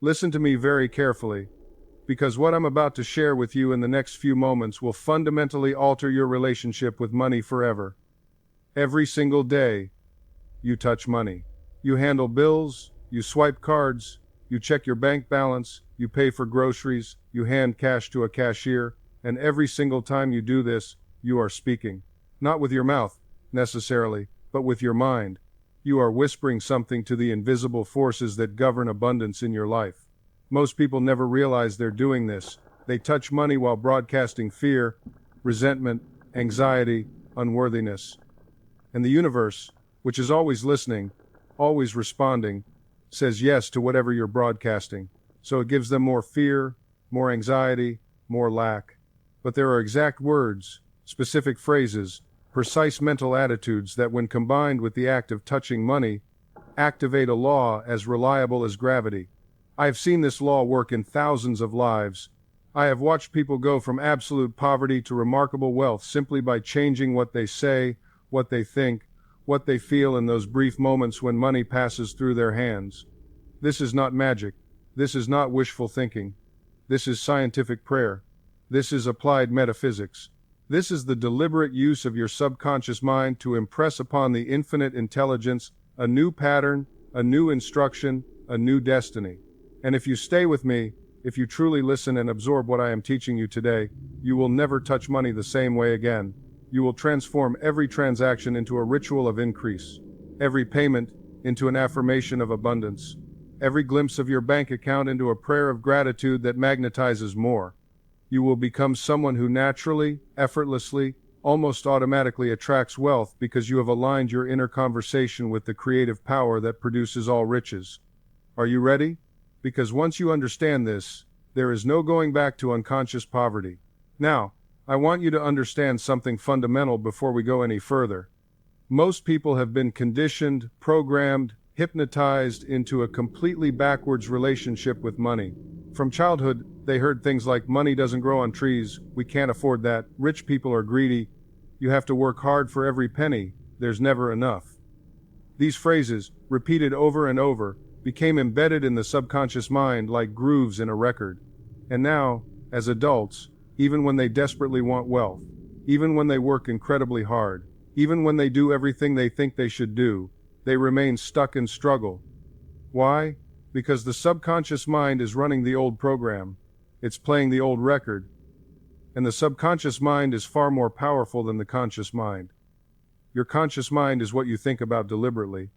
Listen to me very carefully, because what I'm about to share with you in the next few moments will fundamentally alter your relationship with money forever. Every single day, you touch money. You handle bills, you swipe cards, you check your bank balance, you pay for groceries, you hand cash to a cashier, and every single time you do this, you are speaking. Not with your mouth, necessarily, but with your mind. You are whispering something to the invisible forces that govern abundance in your life. Most people never realize they're doing this. They touch money while broadcasting fear, resentment, anxiety, unworthiness. And the universe, which is always listening, always responding, says yes to whatever you're broadcasting. So it gives them more fear, more anxiety, more lack. But there are exact words, specific phrases, precise mental attitudes that, when combined with the act of touching money, activate a law as reliable as gravity. I have seen this law work in thousands of lives. I have watched people go from absolute poverty to remarkable wealth simply by changing what they say, what they think, what they feel in those brief moments when money passes through their hands. This is not magic. This is not wishful thinking. This is scientific prayer. This is applied metaphysics. This is the deliberate use of your subconscious mind to impress upon the infinite intelligence a new pattern, a new instruction, a new destiny. And if you stay with me, if you truly listen and absorb what I am teaching you today, you will never touch money the same way again. You will transform every transaction into a ritual of increase, every payment into an affirmation of abundance, every glimpse of your bank account into a prayer of gratitude that magnetizes more. You will become someone who naturally, effortlessly, almost automatically attracts wealth because you have aligned your inner conversation with the creative power that produces all riches. Are you ready? Because once you understand this, there is no going back to unconscious poverty. Now, I want you to understand something fundamental before we go any further. Most people have been conditioned, programmed, hypnotized into a completely backwards relationship with money. From childhood, they heard things like, money doesn't grow on trees, we can't afford that, rich people are greedy, you have to work hard for every penny, there's never enough. These phrases, repeated over and over, became embedded in the subconscious mind like grooves in a record. And now, as adults, even when they desperately want wealth, even when they work incredibly hard, even when they do everything they think they should do, they remain stuck in struggle. Why? Because the subconscious mind is running the old program. It's playing the old record. And the subconscious mind is far more powerful than the conscious mind. Your conscious mind is what you think about deliberately.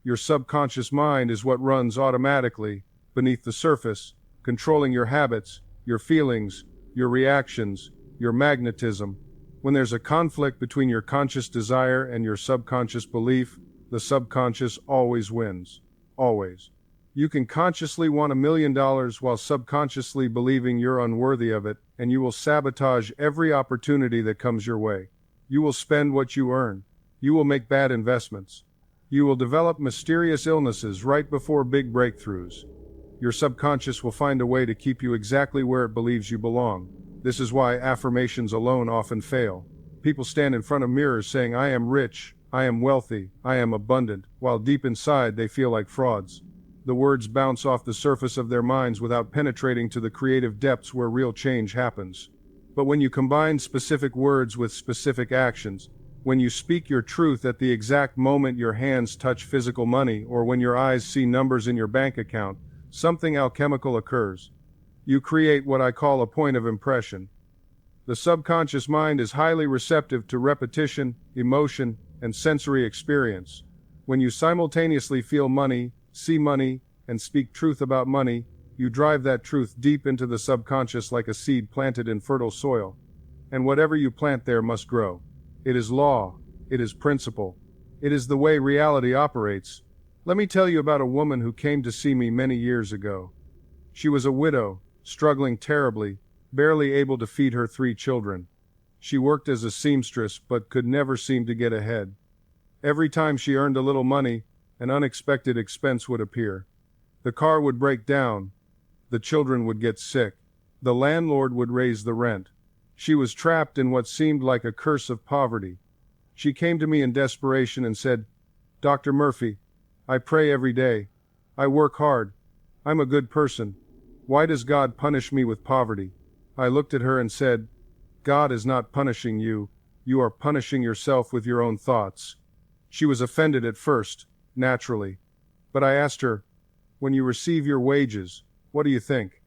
Your subconscious mind is what runs automatically, beneath the surface, controlling your habits, your feelings, your reactions, your magnetism. When there's a conflict between your conscious desire and your subconscious belief, the subconscious always wins. Always. You can consciously want $1 million while subconsciously believing you're unworthy of it, and you will sabotage every opportunity that comes your way. You will spend what you earn. You will make bad investments. You will develop mysterious illnesses right before big breakthroughs. Your subconscious will find a way to keep you exactly where it believes you belong. This is why affirmations alone often fail. People stand in front of mirrors saying, I am rich, I am wealthy, I am abundant, while deep inside they feel like frauds. The words bounce off the surface of their minds without penetrating to the creative depths where real change happens. But when you combine specific words with specific actions, when you speak your truth at the exact moment your hands touch physical money, or when your eyes see numbers in your bank account, something alchemical occurs. You create what I call a point of impression. The subconscious mind is highly receptive to repetition, emotion, and sensory experience. When you simultaneously feel money, see money, and speak truth about money, you drive that truth deep into the subconscious like a seed planted in fertile soil. And whatever you plant there must grow. It is law. It is principle. It is the way reality operates. Let me tell you about a woman who came to see me many years ago. She was a widow, struggling terribly, barely able to feed her 3 children. She worked as a seamstress but could never seem to get ahead. Every time she earned a little money, an unexpected expense would appear. The car would break down. The children would get sick. The landlord would raise the rent. She was trapped in what seemed like a curse of poverty. She came to me in desperation and said, Dr. Murphy, I pray every day. I work hard. I'm a good person. Why does God punish me with poverty? I looked at her and said, God is not punishing you. You are punishing yourself with your own thoughts. She was offended at first, naturally. But I asked her, when you receive your wages, what do you think?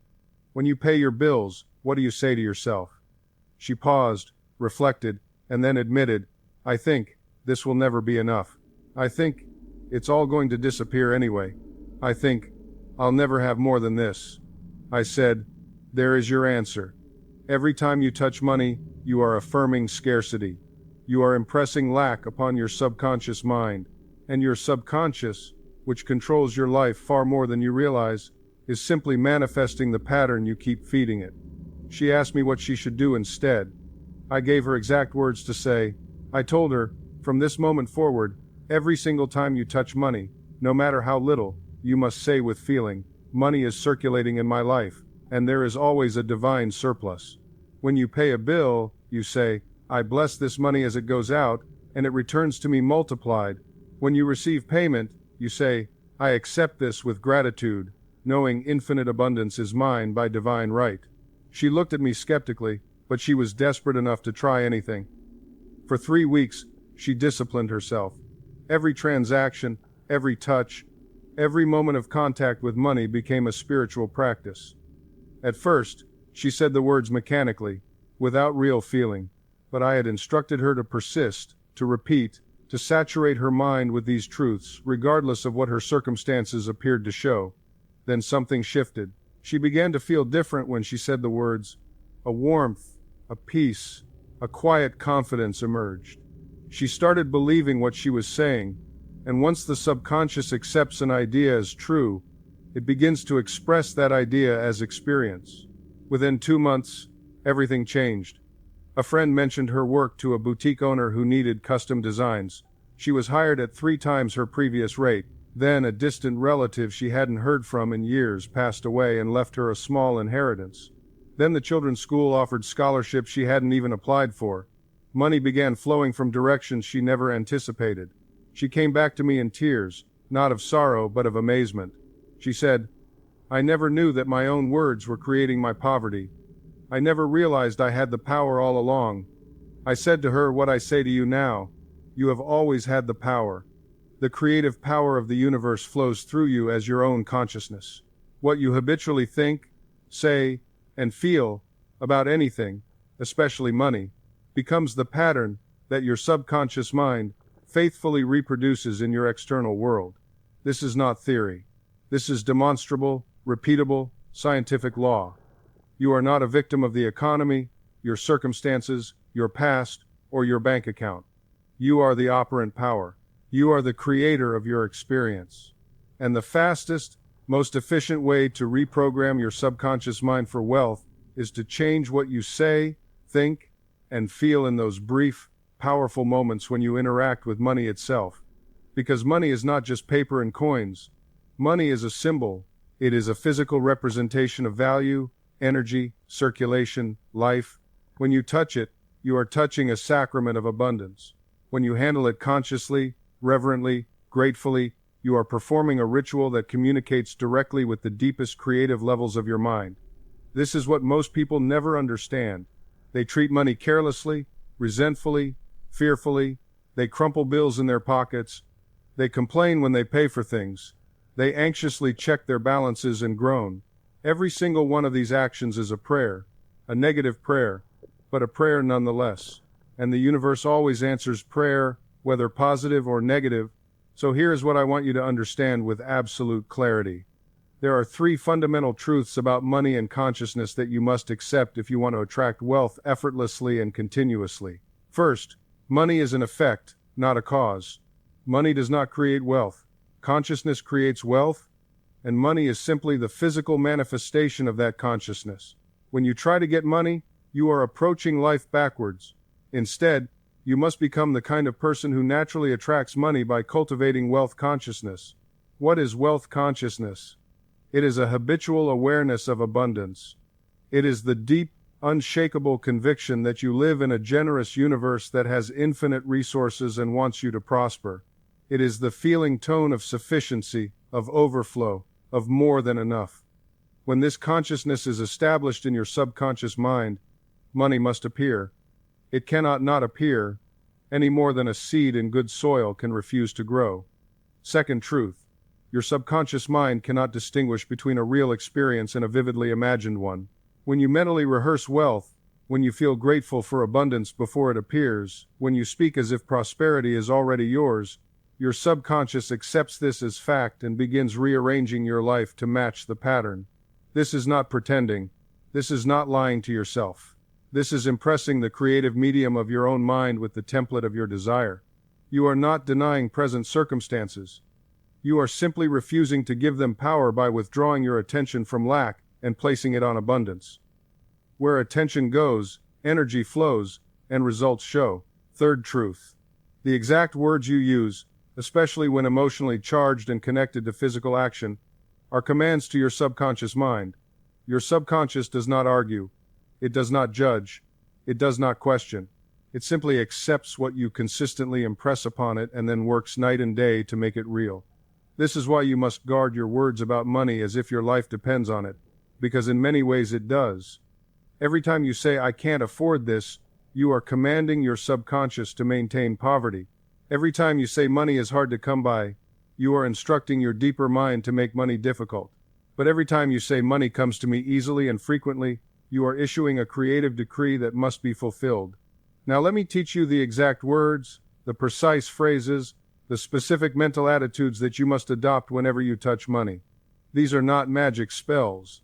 When you pay your bills, what do you say to yourself? She paused, reflected, and then admitted, I think this will never be enough. I think it's all going to disappear anyway. I think I'll never have more than this. I said, there is your answer. Every time you touch money, you are affirming scarcity. You are impressing lack upon your subconscious mind, and your subconscious, which controls your life far more than you realize, is simply manifesting the pattern you keep feeding it. She asked me what she should do instead. I gave her exact words to say. I told her, from this moment forward, every single time you touch money, no matter how little, you must say with feeling, money is circulating in my life, and there is always a divine surplus. When you pay a bill, you say, I bless this money as it goes out, and it returns to me multiplied. When you receive payment, you say, I accept this with gratitude, knowing infinite abundance is mine by divine right. She looked at me skeptically, but she was desperate enough to try anything. For 3 weeks, she disciplined herself. Every transaction, every touch, every moment of contact with money became a spiritual practice. At first, she said the words mechanically, without real feeling, but I had instructed her to persist, to repeat, to saturate her mind with these truths, regardless of what her circumstances appeared to show. Then something shifted. She began to feel different when she said the words. A warmth, a peace, a quiet confidence emerged. She started believing what she was saying, and once the subconscious accepts an idea as true, it begins to express that idea as experience. Within 2 months, everything changed. A friend mentioned her work to a boutique owner who needed custom designs. She was hired at 3 times her previous rate. Then a distant relative she hadn't heard from in years passed away and left her a small inheritance. Then the children's school offered scholarships she hadn't even applied for. Money began flowing from directions she never anticipated. She came back to me in tears, not of sorrow but of amazement. She said, I never knew that my own words were creating my poverty. I never realized I had the power all along. I said to her what I say to you now. You have always had the power. The creative power of the universe flows through you as your own consciousness. What you habitually think, say, and feel about anything, especially money, becomes the pattern that your subconscious mind faithfully reproduces in your external world. This is not theory. This is demonstrable, repeatable, scientific law. You are not a victim of the economy, your circumstances, your past, or your bank account. You are the operant power. You are the creator of your experience. And the fastest, most efficient way to reprogram your subconscious mind for wealth is to change what you say, think, and feel in those brief, powerful moments when you interact with money itself. Because money is not just paper and coins. Money is a symbol. It is a physical representation of value, energy, circulation, life. When you touch it, you are touching a sacrament of abundance. When you handle it consciously, reverently, gratefully, you are performing a ritual that communicates directly with the deepest creative levels of your mind. This is what most people never understand. They treat money carelessly, resentfully, fearfully. They crumple bills in their pockets. They complain when they pay for things. They anxiously check their balances and groan. Every single one of these actions is a prayer, a negative prayer, but a prayer nonetheless. And the universe always answers prayer, whether positive or negative. So here is what I want you to understand with absolute clarity. There are 3 fundamental truths about money and consciousness that you must accept if you want to attract wealth effortlessly and continuously. First, money is an effect, not a cause. Money does not create wealth. Consciousness creates wealth, and money is simply the physical manifestation of that consciousness. When you try to get money, you are approaching life backwards. Instead, you must become the kind of person who naturally attracts money by cultivating wealth consciousness. What is wealth consciousness? It is a habitual awareness of abundance. It is the deep, unshakable conviction that you live in a generous universe that has infinite resources and wants you to prosper. It is the feeling tone of sufficiency, of overflow, of more than enough. When this consciousness is established in your subconscious mind, money must appear. It cannot not appear, any more than a seed in good soil can refuse to grow. Second truth, your subconscious mind cannot distinguish between a real experience and a vividly imagined one. When you mentally rehearse wealth, when you feel grateful for abundance before it appears, when you speak as if prosperity is already yours, your subconscious accepts this as fact and begins rearranging your life to match the pattern. This is not pretending. This is not lying to yourself. This is impressing the creative medium of your own mind with the template of your desire. You are not denying present circumstances. You are simply refusing to give them power by withdrawing your attention from lack and placing it on abundance. Where attention goes, energy flows, and results show. Third truth. The exact words you use, especially when emotionally charged and connected to physical action, are commands to your subconscious mind. Your subconscious does not argue. It does not judge. It does not question. It simply accepts what you consistently impress upon it and then works night and day to make it real. This is why you must guard your words about money as if your life depends on it, because in many ways it does. Every time you say, "I can't afford this," you are commanding your subconscious to maintain poverty. Every time you say money is hard to come by, you are instructing your deeper mind to make money difficult. But every time you say money comes to me easily and frequently, you are issuing a creative decree that must be fulfilled. Now let me teach you the exact words, the precise phrases, the specific mental attitudes that you must adopt whenever you touch money. These are not magic spells.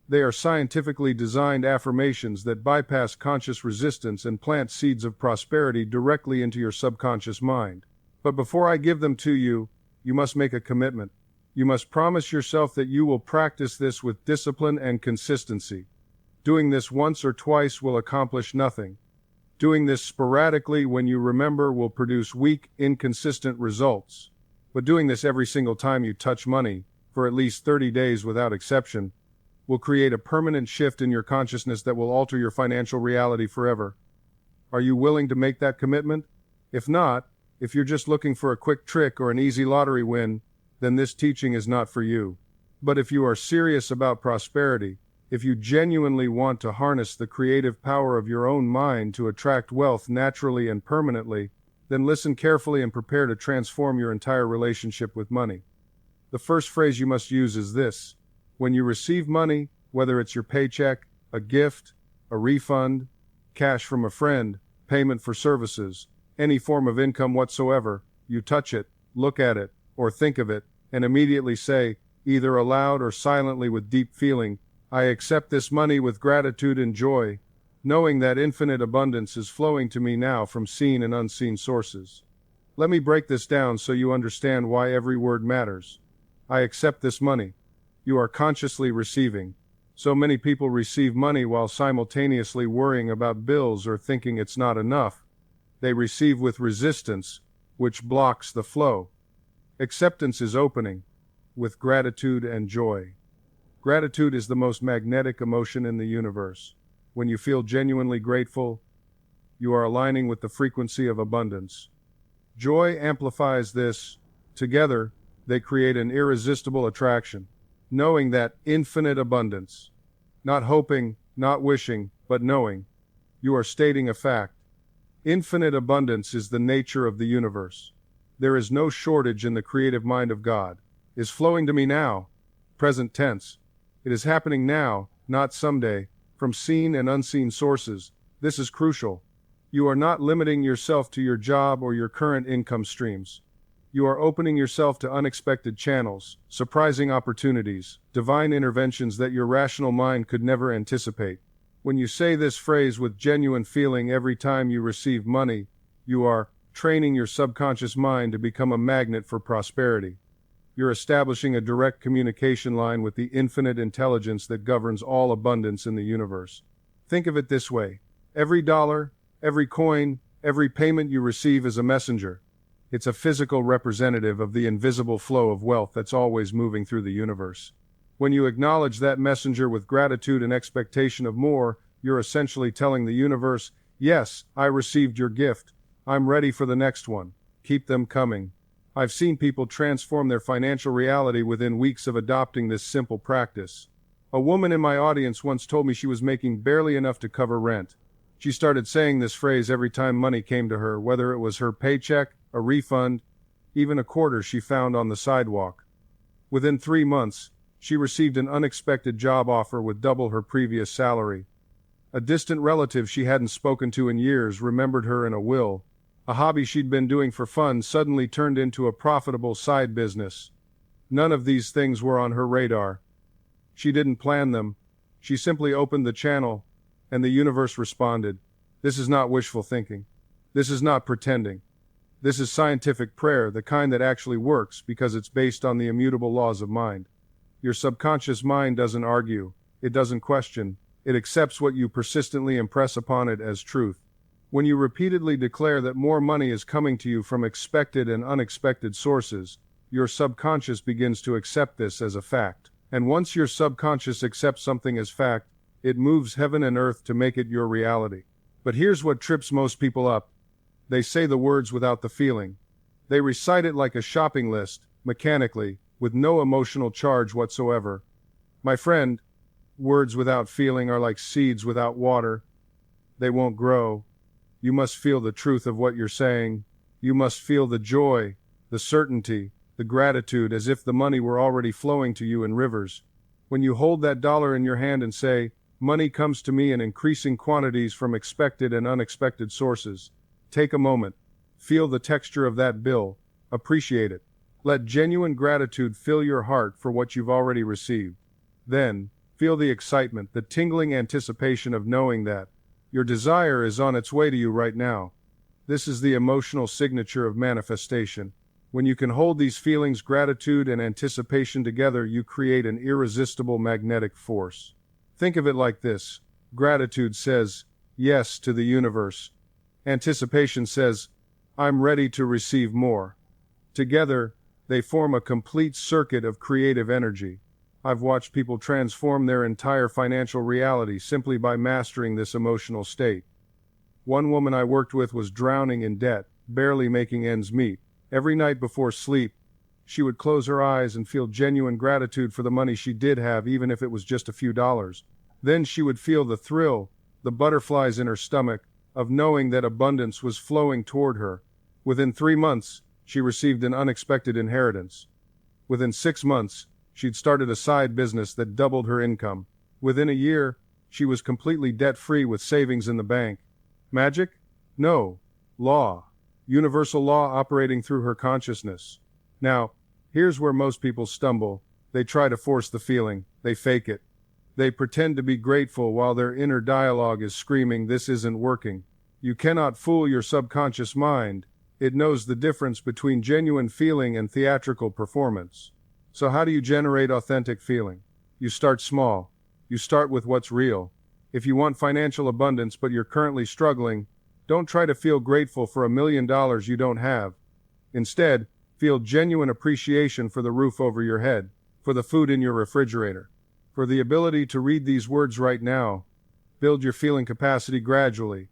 They are scientifically designed affirmations that bypass conscious resistance and plant seeds of prosperity directly into your subconscious mind. But before I give them to you, you must make a commitment. You must promise yourself that you will practice this with discipline and consistency. Doing this once or twice will accomplish nothing. Doing this sporadically when you remember will produce weak, inconsistent results. But doing this every single time you touch money, for at least 30 days without exception, will create a permanent shift in your consciousness that will alter your financial reality forever. Are you willing to make that commitment? If not, if you're just looking for a quick trick or an easy lottery win, then this teaching is not for you. But if you are serious about prosperity, if you genuinely want to harness the creative power of your own mind to attract wealth naturally and permanently, then listen carefully and prepare to transform your entire relationship with money. The first phrase you must use is this. When you receive money, whether it's your paycheck, a gift, a refund, cash from a friend, payment for services, any form of income whatsoever, you touch it, look at it, or think of it, and immediately say, either aloud or silently with deep feeling, "I accept this money with gratitude and joy, knowing that infinite abundance is flowing to me now from seen and unseen sources." Let me break this down so you understand why every word matters. I accept this money. You are consciously receiving. So many people receive money while simultaneously worrying about bills or thinking it's not enough. They receive with resistance, which blocks the flow. Acceptance is opening, with gratitude and joy. Gratitude is the most magnetic emotion in the universe. When you feel genuinely grateful, you are aligning with the frequency of abundance. Joy amplifies this. Together, they create an irresistible attraction. Knowing that infinite abundance. Not hoping, not wishing, but knowing. You are stating a fact. Infinite abundance is the nature of the universe. There is no shortage in the creative mind of God. It is flowing to me now. Present tense. It is happening now, not someday, from seen and unseen sources. This is crucial. You are not limiting yourself to your job or your current income streams. You are opening yourself to unexpected channels, surprising opportunities, divine interventions that your rational mind could never anticipate. When you say this phrase with genuine feeling every time you receive money, you are training your subconscious mind to become a magnet for prosperity. You're establishing a direct communication line with the infinite intelligence that governs all abundance in the universe. Think of it this way. Every dollar, every coin, every payment you receive is a messenger. It's a physical representative of the invisible flow of wealth that's always moving through the universe. When you acknowledge that messenger with gratitude and expectation of more, you're essentially telling the universe, "Yes, I received your gift. I'm ready for the next one. Keep them coming. I've seen people transform their financial reality within weeks of adopting this simple practice. A woman in my audience once told me she was making barely enough to cover rent. She started saying this phrase every time money came to her, whether it was her paycheck, a refund, even a quarter she found on the sidewalk. Within 3 months, she received an unexpected job offer with double her previous salary. A distant relative she hadn't spoken to in years remembered her in a will. A hobby she'd been doing for fun suddenly turned into a profitable side business. None of these things were on her radar. She didn't plan them. She simply opened the channel, and the universe responded. This is not wishful thinking. This is not pretending. This is scientific prayer, the kind that actually works because it's based on the immutable laws of mind. Your subconscious mind doesn't argue. It doesn't question. It accepts what you persistently impress upon it as truth. When you repeatedly declare that more money is coming to you from expected and unexpected sources, your subconscious begins to accept this as a fact. And once your subconscious accepts something as fact, it moves heaven and earth to make it your reality. But here's what trips most people up. They say the words without the feeling. They recite it like a shopping list, mechanically, with no emotional charge whatsoever. My friend, words without feeling are like seeds without water. They won't grow. You must feel the truth of what you're saying. You must feel the joy, the certainty, the gratitude as if the money were already flowing to you in rivers. When you hold that dollar in your hand and say, "Money comes to me in increasing quantities from expected and unexpected sources," take a moment. Feel the texture of that bill. Appreciate it. Let genuine gratitude fill your heart for what you've already received. Then, feel the excitement, the tingling anticipation of knowing that your desire is on its way to you right now. This is the emotional signature of manifestation. When you can hold these feelings, gratitude and anticipation together, you create an irresistible magnetic force. Think of it like this. Gratitude says, yes to the universe. Anticipation says, I'm ready to receive more. Together, they form a complete circuit of creative energy. I've watched people transform their entire financial reality simply by mastering this emotional state. One woman I worked with was drowning in debt, barely making ends meet. Every night before sleep, she would close her eyes and feel genuine gratitude for the money she did have, even if it was just a few dollars. Then she would feel the thrill, the butterflies in her stomach, of knowing that abundance was flowing toward her. Within 3 months, she received an unexpected inheritance. Within 6 months, she'd started a side business that doubled her income. Within a year, she was completely debt-free with savings in the bank. Magic? No. Law. Universal law operating through her consciousness. Now, here's where most people stumble. They try to force the feeling. They fake it. They pretend to be grateful while their inner dialogue is screaming, this isn't working. You cannot fool your subconscious mind. It knows the difference between genuine feeling and theatrical performance. So how do you generate authentic feeling? You start small. You start with what's real. If you want financial abundance but you're currently struggling, don't try to feel grateful for $1 million you don't have. Instead, feel genuine appreciation for the roof over your head, for the food in your refrigerator, for the ability to read these words right now. Build your feeling capacity gradually.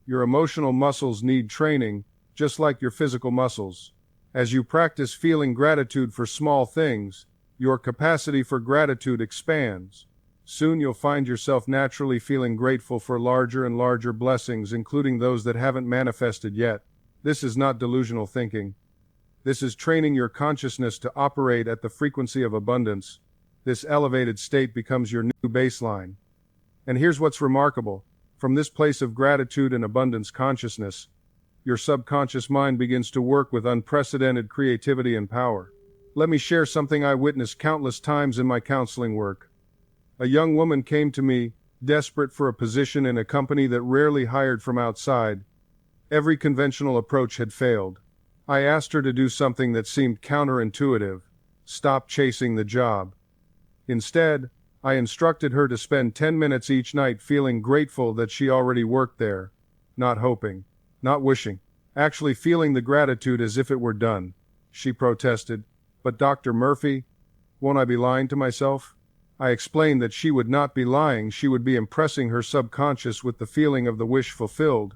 Your emotional muscles need training, just like your physical muscles. As you practice feeling gratitude for small things, your capacity for gratitude expands. Soon you'll find yourself naturally feeling grateful for larger and larger blessings, including those that haven't manifested yet. This is not delusional thinking. This is training your consciousness to operate at the frequency of abundance. This elevated state becomes your new baseline. And here's what's remarkable. From this place of gratitude and abundance consciousness, your subconscious mind begins to work with unprecedented creativity and power. Let me share something I witnessed countless times in my counseling work. A young woman came to me, desperate for a position in a company that rarely hired from outside. Every conventional approach had failed. I asked her to do something that seemed counterintuitive. Stop chasing the job. Instead, I instructed her to spend 10 minutes each night feeling grateful that she already worked there. Not hoping. Not wishing. Actually feeling the gratitude as if it were done. She protested. But Dr. Murphy, won't I be lying to myself? I explained that she would not be lying, she would be impressing her subconscious with the feeling of the wish fulfilled.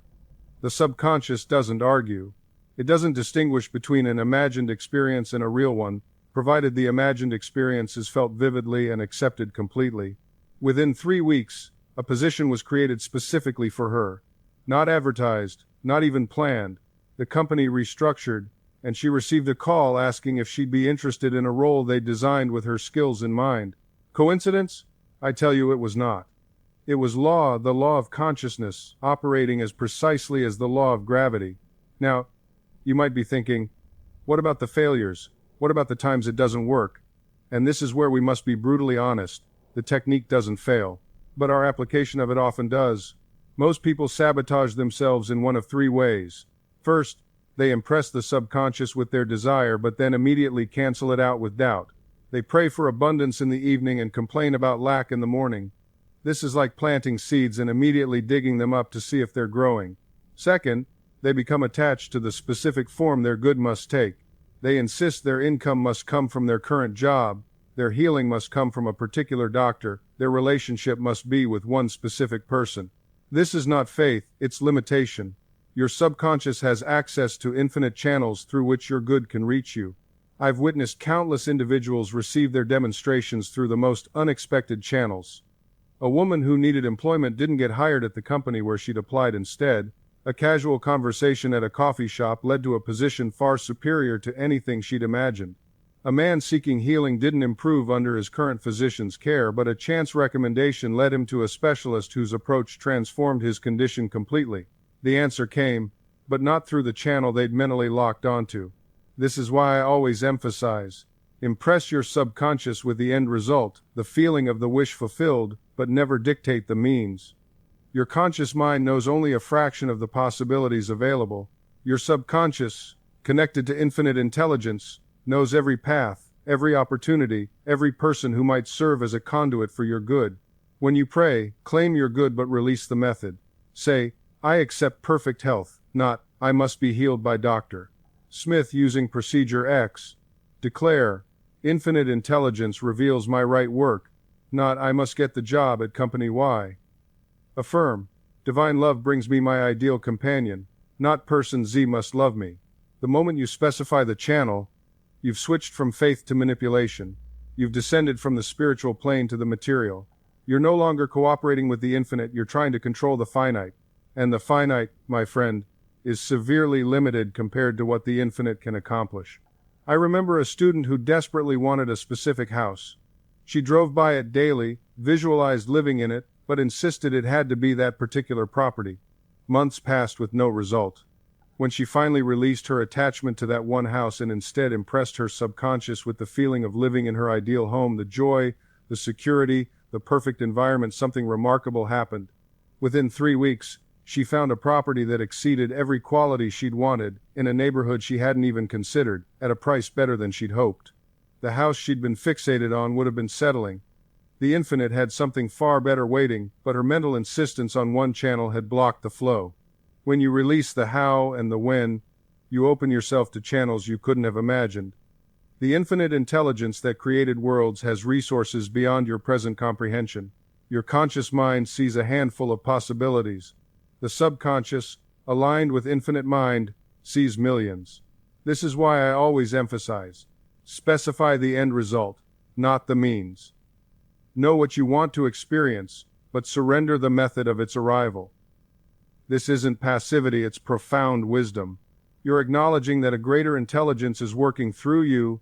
The subconscious doesn't argue. It doesn't distinguish between an imagined experience and a real one, provided the imagined experience is felt vividly and accepted completely. Within 3 weeks, a position was created specifically for her. Not advertised, not even planned. The company restructured, and she received a call asking if she'd be interested in a role they designed with her skills in mind. Coincidence? I tell you it was not. It was the law of consciousness, operating as precisely as the law of gravity. Now, you might be thinking, what about the failures? What about the times it doesn't work? And this is where we must be brutally honest. The technique doesn't fail, but our application of it often does. Most people sabotage themselves in one of 3 ways. First, they impress the subconscious with their desire but then immediately cancel it out with doubt. They pray for abundance in the evening and complain about lack in the morning. This is like planting seeds and immediately digging them up to see if they're growing. Second, they become attached to the specific form their good must take. They insist their income must come from their current job, their healing must come from a particular doctor, their relationship must be with one specific person. This is not faith, it's limitation. Your subconscious has access to infinite channels through which your good can reach you. I've witnessed countless individuals receive their demonstrations through the most unexpected channels. A woman who needed employment didn't get hired at the company where she'd applied instead. A casual conversation at a coffee shop led to a position far superior to anything she'd imagined. A man seeking healing didn't improve under his current physician's care, but a chance recommendation led him to a specialist whose approach transformed his condition completely. The answer came, but not through the channel they'd mentally locked onto. This is why I always emphasize, impress your subconscious with the end result, the feeling of the wish fulfilled, but never dictate the means. Your conscious mind knows only a fraction of the possibilities available. Your subconscious, connected to infinite intelligence, knows every path, every opportunity, every person who might serve as a conduit for your good. When you pray, claim your good but release the method. Say, I accept perfect health, not, I must be healed by Dr. Smith using procedure X. Declare, infinite intelligence reveals my right work, not, I must get the job at company Y. Affirm, divine love brings me my ideal companion, not person Z must love me. The moment you specify the channel, you've switched from faith to manipulation. You've descended from the spiritual plane to the material. You're no longer cooperating with the infinite, you're trying to control the finite. And the finite, my friend, is severely limited compared to what the infinite can accomplish. I remember a student who desperately wanted a specific house. She drove by it daily, visualized living in it, but insisted it had to be that particular property. Months passed with no result. When she finally released her attachment to that one house and instead impressed her subconscious with the feeling of living in her ideal home, the joy, the security, the perfect environment, something remarkable happened. Within 3 weeks, she found a property that exceeded every quality she'd wanted, in a neighborhood she hadn't even considered, at a price better than she'd hoped. The house she'd been fixated on would have been settling. The infinite had something far better waiting, but her mental insistence on one channel had blocked the flow. When you release the how and the when, you open yourself to channels you couldn't have imagined. The infinite intelligence that created worlds has resources beyond your present comprehension. Your conscious mind sees a handful of possibilities. The subconscious, aligned with infinite mind, sees millions. This is why I always emphasize, specify the end result, not the means. Know what you want to experience, but surrender the method of its arrival. This isn't passivity, it's profound wisdom. You're acknowledging that a greater intelligence is working through you,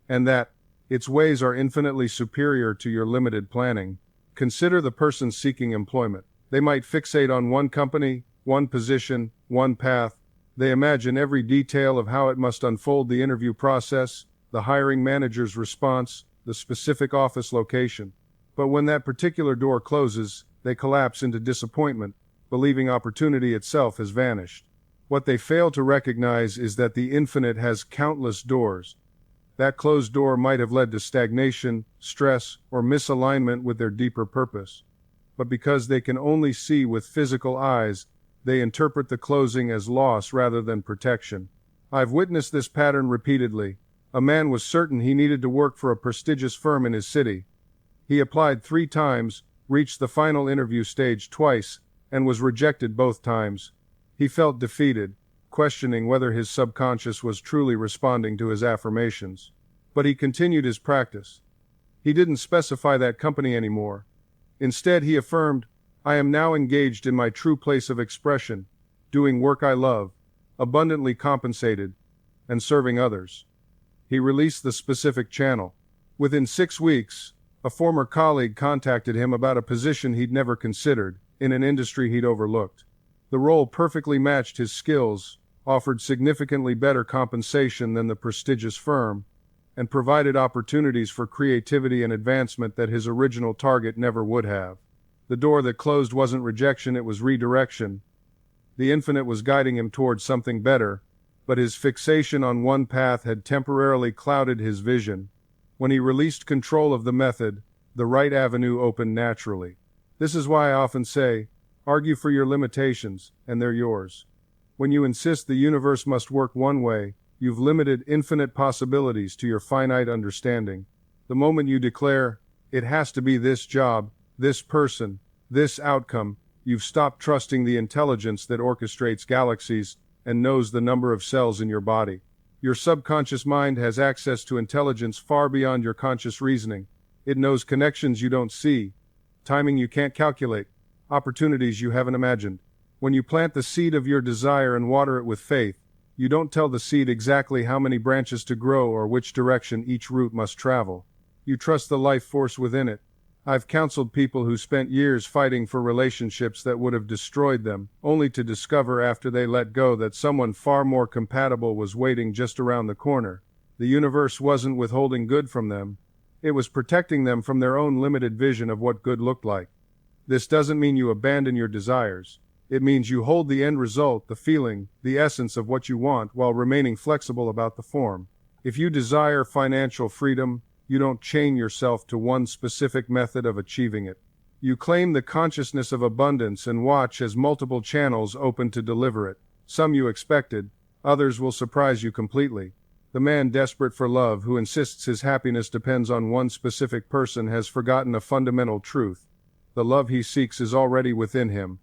and that its ways are infinitely superior to your limited planning. Consider the person seeking employment. They might fixate on one company, one position, one path. They imagine every detail of how it must unfold, the interview process, the hiring manager's response, the specific office location. But when that particular door closes, they collapse into disappointment, believing opportunity itself has vanished. What they fail to recognize is that the infinite has countless doors. That closed door might have led to stagnation, stress, or misalignment with their deeper purpose. But because they can only see with physical eyes, they interpret the closing as loss rather than protection. I've witnessed this pattern repeatedly. A man was certain he needed to work for a prestigious firm in his city. He applied 3 times, reached the final interview stage twice, and was rejected both times. He felt defeated, questioning whether his subconscious was truly responding to his affirmations. But he continued his practice. He didn't specify that company anymore. Instead, he affirmed, "I am now engaged in my true place of expression, doing work I love, abundantly compensated, and serving others." He released the specific channel. Within 6 weeks, a former colleague contacted him about a position he'd never considered, in an industry he'd overlooked. The role perfectly matched his skills, offered significantly better compensation than the prestigious firm, and provided opportunities for creativity and advancement that his original target never would have. The door that closed wasn't rejection, it was redirection. The infinite was guiding him towards something better, but his fixation on one path had temporarily clouded his vision. When he released control of the method, the right avenue opened naturally. This is why I often say, argue for your limitations, and they're yours. When you insist the universe must work one way, you've limited infinite possibilities to your finite understanding. The moment you declare, it has to be this job, this person, this outcome, you've stopped trusting the intelligence that orchestrates galaxies and knows the number of cells in your body. Your subconscious mind has access to intelligence far beyond your conscious reasoning. It knows connections you don't see, timing you can't calculate, opportunities you haven't imagined. When you plant the seed of your desire and water it with faith, you don't tell the seed exactly how many branches to grow or which direction each root must travel. You trust the life force within it. I've counseled people who spent years fighting for relationships that would have destroyed them, only to discover after they let go that someone far more compatible was waiting just around the corner. The universe wasn't withholding good from them. It was protecting them from their own limited vision of what good looked like. This doesn't mean you abandon your desires. It means you hold the end result, the feeling, the essence of what you want while remaining flexible about the form. If you desire financial freedom, you don't chain yourself to one specific method of achieving it. You claim the consciousness of abundance and watch as multiple channels open to deliver it. Some you expected, others will surprise you completely. The man desperate for love who insists his happiness depends on one specific person has forgotten a fundamental truth. The love he seeks is already within him.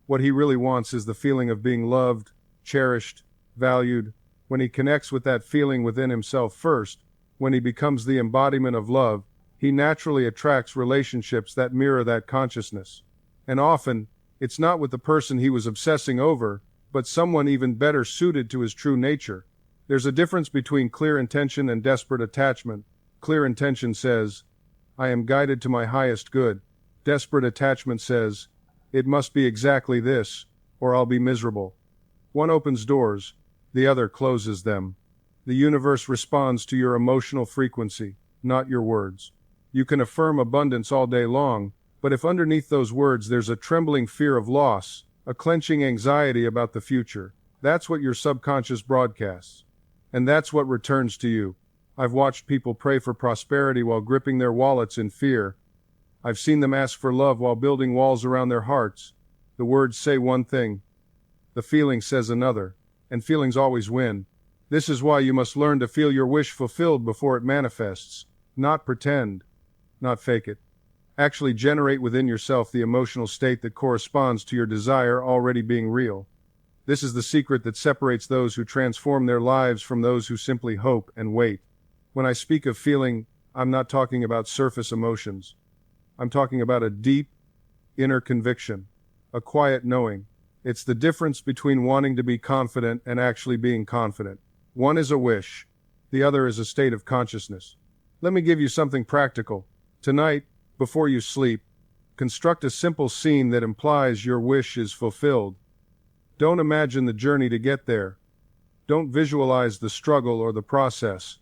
What he really wants is the feeling of being loved, cherished, valued. When he connects with that feeling within himself first, when he becomes the embodiment of love, he naturally attracts relationships that mirror that consciousness. And often, it's not with the person he was obsessing over, but someone even better suited to his true nature. There's a difference between clear intention and desperate attachment. Clear intention says, I am guided to my highest good. Desperate attachment says, it must be exactly this, or I'll be miserable. One opens doors, the other closes them. The universe responds to your emotional frequency, not your words. You can affirm abundance all day long, but if underneath those words there's a trembling fear of loss, a clenching anxiety about the future, that's what your subconscious broadcasts. And that's what returns to you. I've watched people pray for prosperity while gripping their wallets in fear. I've seen them ask for love while building walls around their hearts. The words say one thing. The feeling says another. And feelings always win. This is why you must learn to feel your wish fulfilled before it manifests. Not pretend. Not fake it. Actually generate within yourself the emotional state that corresponds to your desire already being real. This is the secret that separates those who transform their lives from those who simply hope and wait. When I speak of feeling, I'm not talking about surface emotions. I'm talking about a deep, inner conviction, a quiet knowing. It's the difference between wanting to be confident and actually being confident. One is a wish, the other is a state of consciousness. Let me give you something practical. Tonight, before you sleep, construct a simple scene that implies your wish is fulfilled. Don't imagine the journey to get there. Don't visualize the struggle or the process.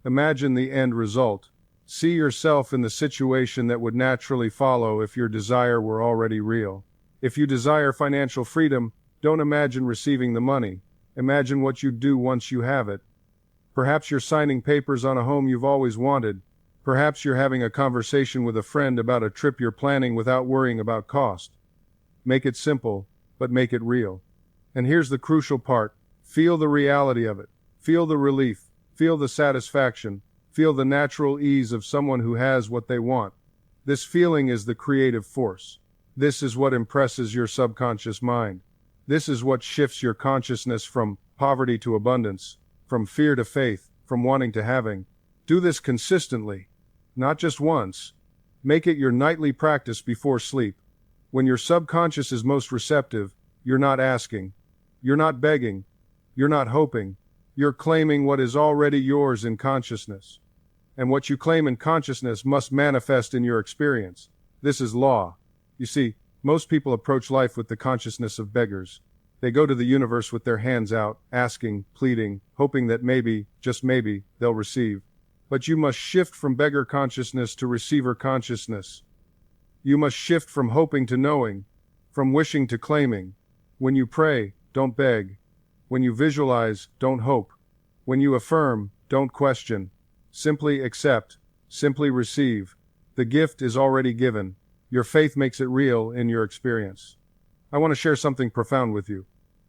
Imagine the end result. See yourself in the situation that would naturally follow if your desire were already real. If you desire financial freedom, don't imagine receiving the money. Imagine what you'd do once you have it. Perhaps you're signing papers on a home you've always wanted. Perhaps you're having a conversation with a friend about a trip you're planning without worrying about cost. Make it simple, but make it real. And here's the crucial part. Feel the reality of it. Feel the relief. Feel the satisfaction. Feel the natural ease of someone who has what they want. This feeling is the creative force. This is what impresses your subconscious mind. This is what shifts your consciousness from poverty to abundance, from fear to faith, from wanting to having. Do this consistently, not just once. Make it your nightly practice before sleep. When your subconscious is most receptive, you're not asking, you're not begging, you're not hoping, you're claiming what is already yours in consciousness. And what you claim in consciousness must manifest in your experience. This is law. You see, most people approach life with the consciousness of beggars. They go to the universe with their hands out, asking, pleading, hoping that maybe, just maybe, they'll receive. But you must shift from beggar consciousness to receiver consciousness. You must shift from hoping to knowing, from wishing to claiming. When you pray, don't beg. When you visualize, don't hope. When you affirm, don't question. Simply accept, simply receive. The gift is already given. Your faith makes it real in your experience. I want to share something profound with you.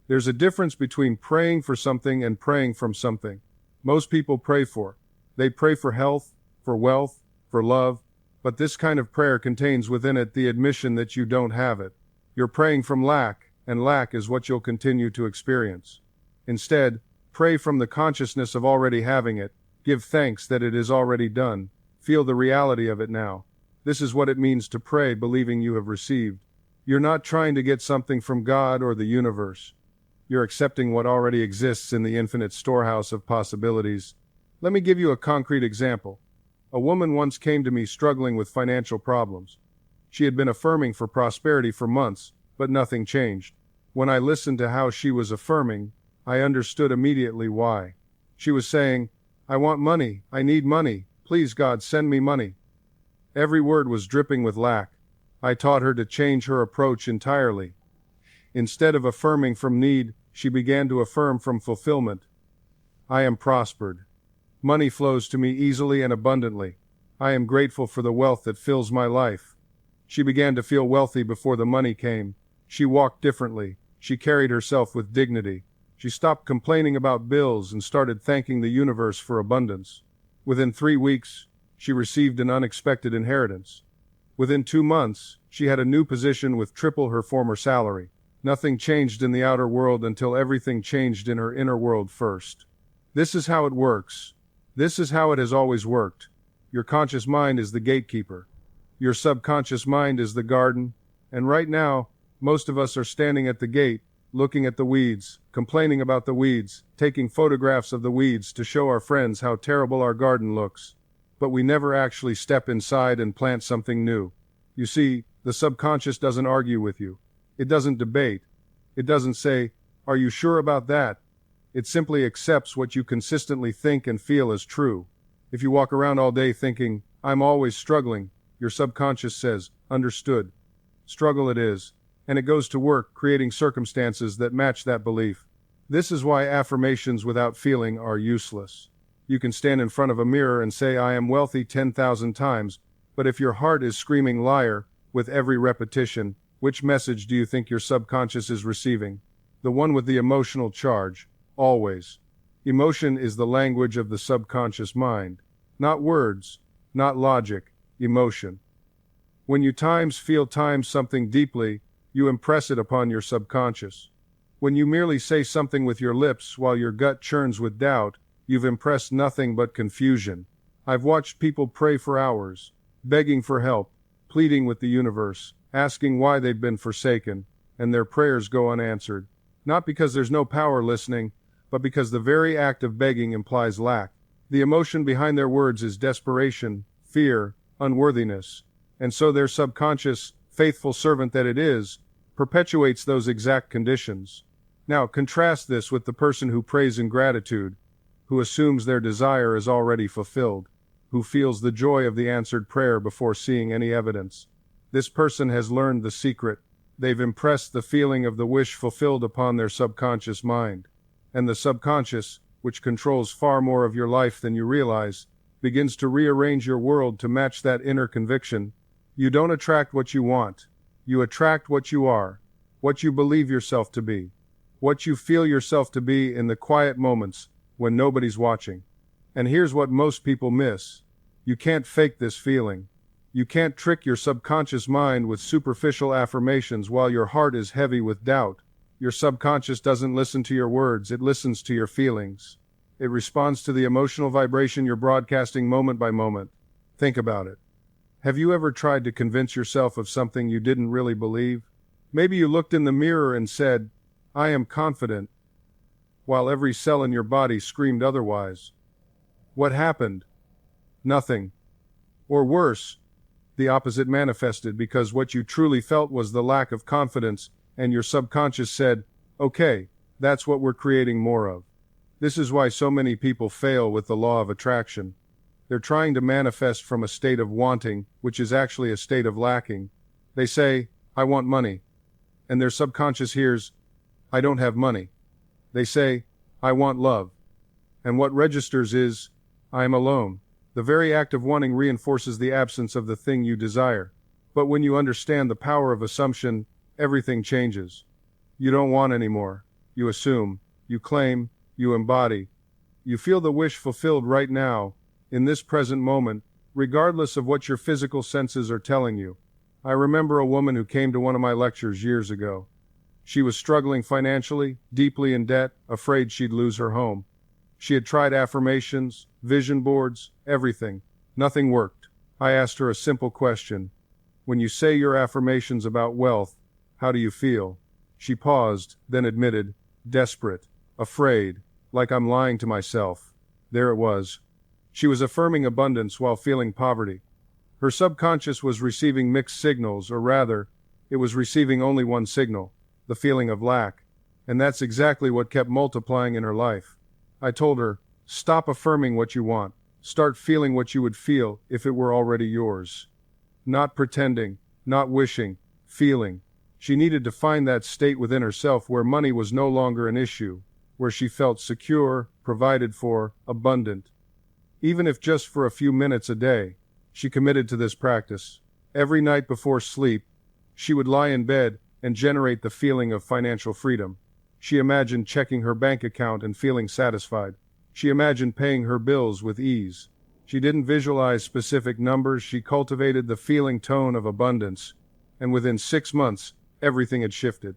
There's a difference between praying for something and praying from something. Most people pray for. They pray for health, for wealth, for love, but this kind of prayer contains within it the admission that you don't have it. You're praying from lack, and lack is what you'll continue to experience. Instead, pray from the consciousness of already having it. Give thanks that it is already done. Feel the reality of it now. This is what it means to pray believing you have received. You're not trying to get something from God or the universe. You're accepting what already exists in the infinite storehouse of possibilities. Let me give you a concrete example. A woman once came to me struggling with financial problems. She had been affirming for prosperity for months, but nothing changed. When I listened to how she was affirming, I understood immediately why. She was saying, I want money, I need money, please God send me money. Every word was dripping with lack. I taught her to change her approach entirely. Instead of affirming from need, she began to affirm from fulfillment. I am prospered. Money flows to me easily and abundantly. I am grateful for the wealth that fills my life. She began to feel wealthy before the money came. She walked differently. She carried herself with dignity. She stopped complaining about bills and started thanking the universe for abundance. Within 3 weeks, she received an unexpected inheritance. Within 2 months, she had a new position with triple her former salary. Nothing changed in the outer world until everything changed in her inner world first. This is how it works. This is how it has always worked. Your conscious mind is the gatekeeper. Your subconscious mind is the garden. And right now, most of us are standing at the gate, looking at the weeds, complaining about the weeds, taking photographs of the weeds to show our friends how terrible our garden looks. But we never actually step inside and plant something new. You see, the subconscious doesn't argue with you. It doesn't debate. It doesn't say, are you sure about that? It simply accepts what you consistently think and feel as true. If you walk around all day thinking, I'm always struggling, your subconscious says, understood. Struggle it is. And it goes to work creating circumstances that match that belief. This is why affirmations without feeling are useless. You can stand in front of a mirror and say I am wealthy 10,000 times, but if your heart is screaming liar with every repetition, which message do you think your subconscious is receiving? The one with the emotional charge, always. Emotion is the language of the subconscious mind. Not words, not logic, emotion. When you feel something deeply, you impress it upon your subconscious. When you merely say something with your lips while your gut churns with doubt, you've impressed nothing but confusion. I've watched people pray for hours, begging for help, pleading with the universe, asking why they've been forsaken, and their prayers go unanswered. Not because there's no power listening, but because the very act of begging implies lack. The emotion behind their words is desperation, fear, unworthiness, and so their subconscious, faithful servant that it is, perpetuates those exact conditions. Now, contrast this with the person who prays in gratitude, who assumes their desire is already fulfilled, who feels the joy of the answered prayer before seeing any evidence. This person has learned the secret. They've impressed the feeling of the wish fulfilled upon their subconscious mind. And the subconscious, which controls far more of your life than you realize, begins to rearrange your world to match that inner conviction. You don't attract what you want. You attract what you are, what you believe yourself to be, what you feel yourself to be in the quiet moments when nobody's watching. And here's what most people miss. You can't fake this feeling. You can't trick your subconscious mind with superficial affirmations while your heart is heavy with doubt. Your subconscious doesn't listen to your words, it listens to your feelings. It responds to the emotional vibration you're broadcasting moment by moment. Think about it. Have you ever tried to convince yourself of something you didn't really believe? Maybe you looked in the mirror and said, "I am confident," while every cell in your body screamed otherwise. What happened? Nothing. Or worse, the opposite manifested because what you truly felt was the lack of confidence, and your subconscious said, "Okay, that's what we're creating more of." This is why so many people fail with the law of attraction. They're trying to manifest from a state of wanting, which is actually a state of lacking. They say, "I want money," and their subconscious hears, "I don't have money." They say, "I want love," and what registers is, "I am alone." The very act of wanting reinforces the absence of the thing you desire. But when you understand the power of assumption, everything changes. You don't want anymore. You assume, you claim, you embody. You feel the wish fulfilled right now, in this present moment, regardless of what your physical senses are telling you. I remember a woman who came to one of my lectures years ago. She was struggling financially, deeply in debt, afraid she'd lose her home. She had tried affirmations, vision boards, everything. Nothing worked. I asked her a simple question. "When you say your affirmations about wealth, how do you feel?" She paused, then admitted, "Desperate, afraid, like I'm lying to myself." There it was. She was affirming abundance while feeling poverty. Her subconscious was receiving mixed signals, or rather, it was receiving only one signal, the feeling of lack. And that's exactly what kept multiplying in her life. I told her, "Stop affirming what you want. Start feeling what you would feel if it were already yours." Not pretending, not wishing, feeling. She needed to find that state within herself where money was no longer an issue, where she felt secure, provided for, abundant. Even if just for a few minutes a day, she committed to this practice. Every night before sleep, she would lie in bed and generate the feeling of financial freedom. She imagined checking her bank account and feeling satisfied. She imagined paying her bills with ease. She didn't visualize specific numbers, she cultivated the feeling tone of abundance. And within 6 months, everything had shifted.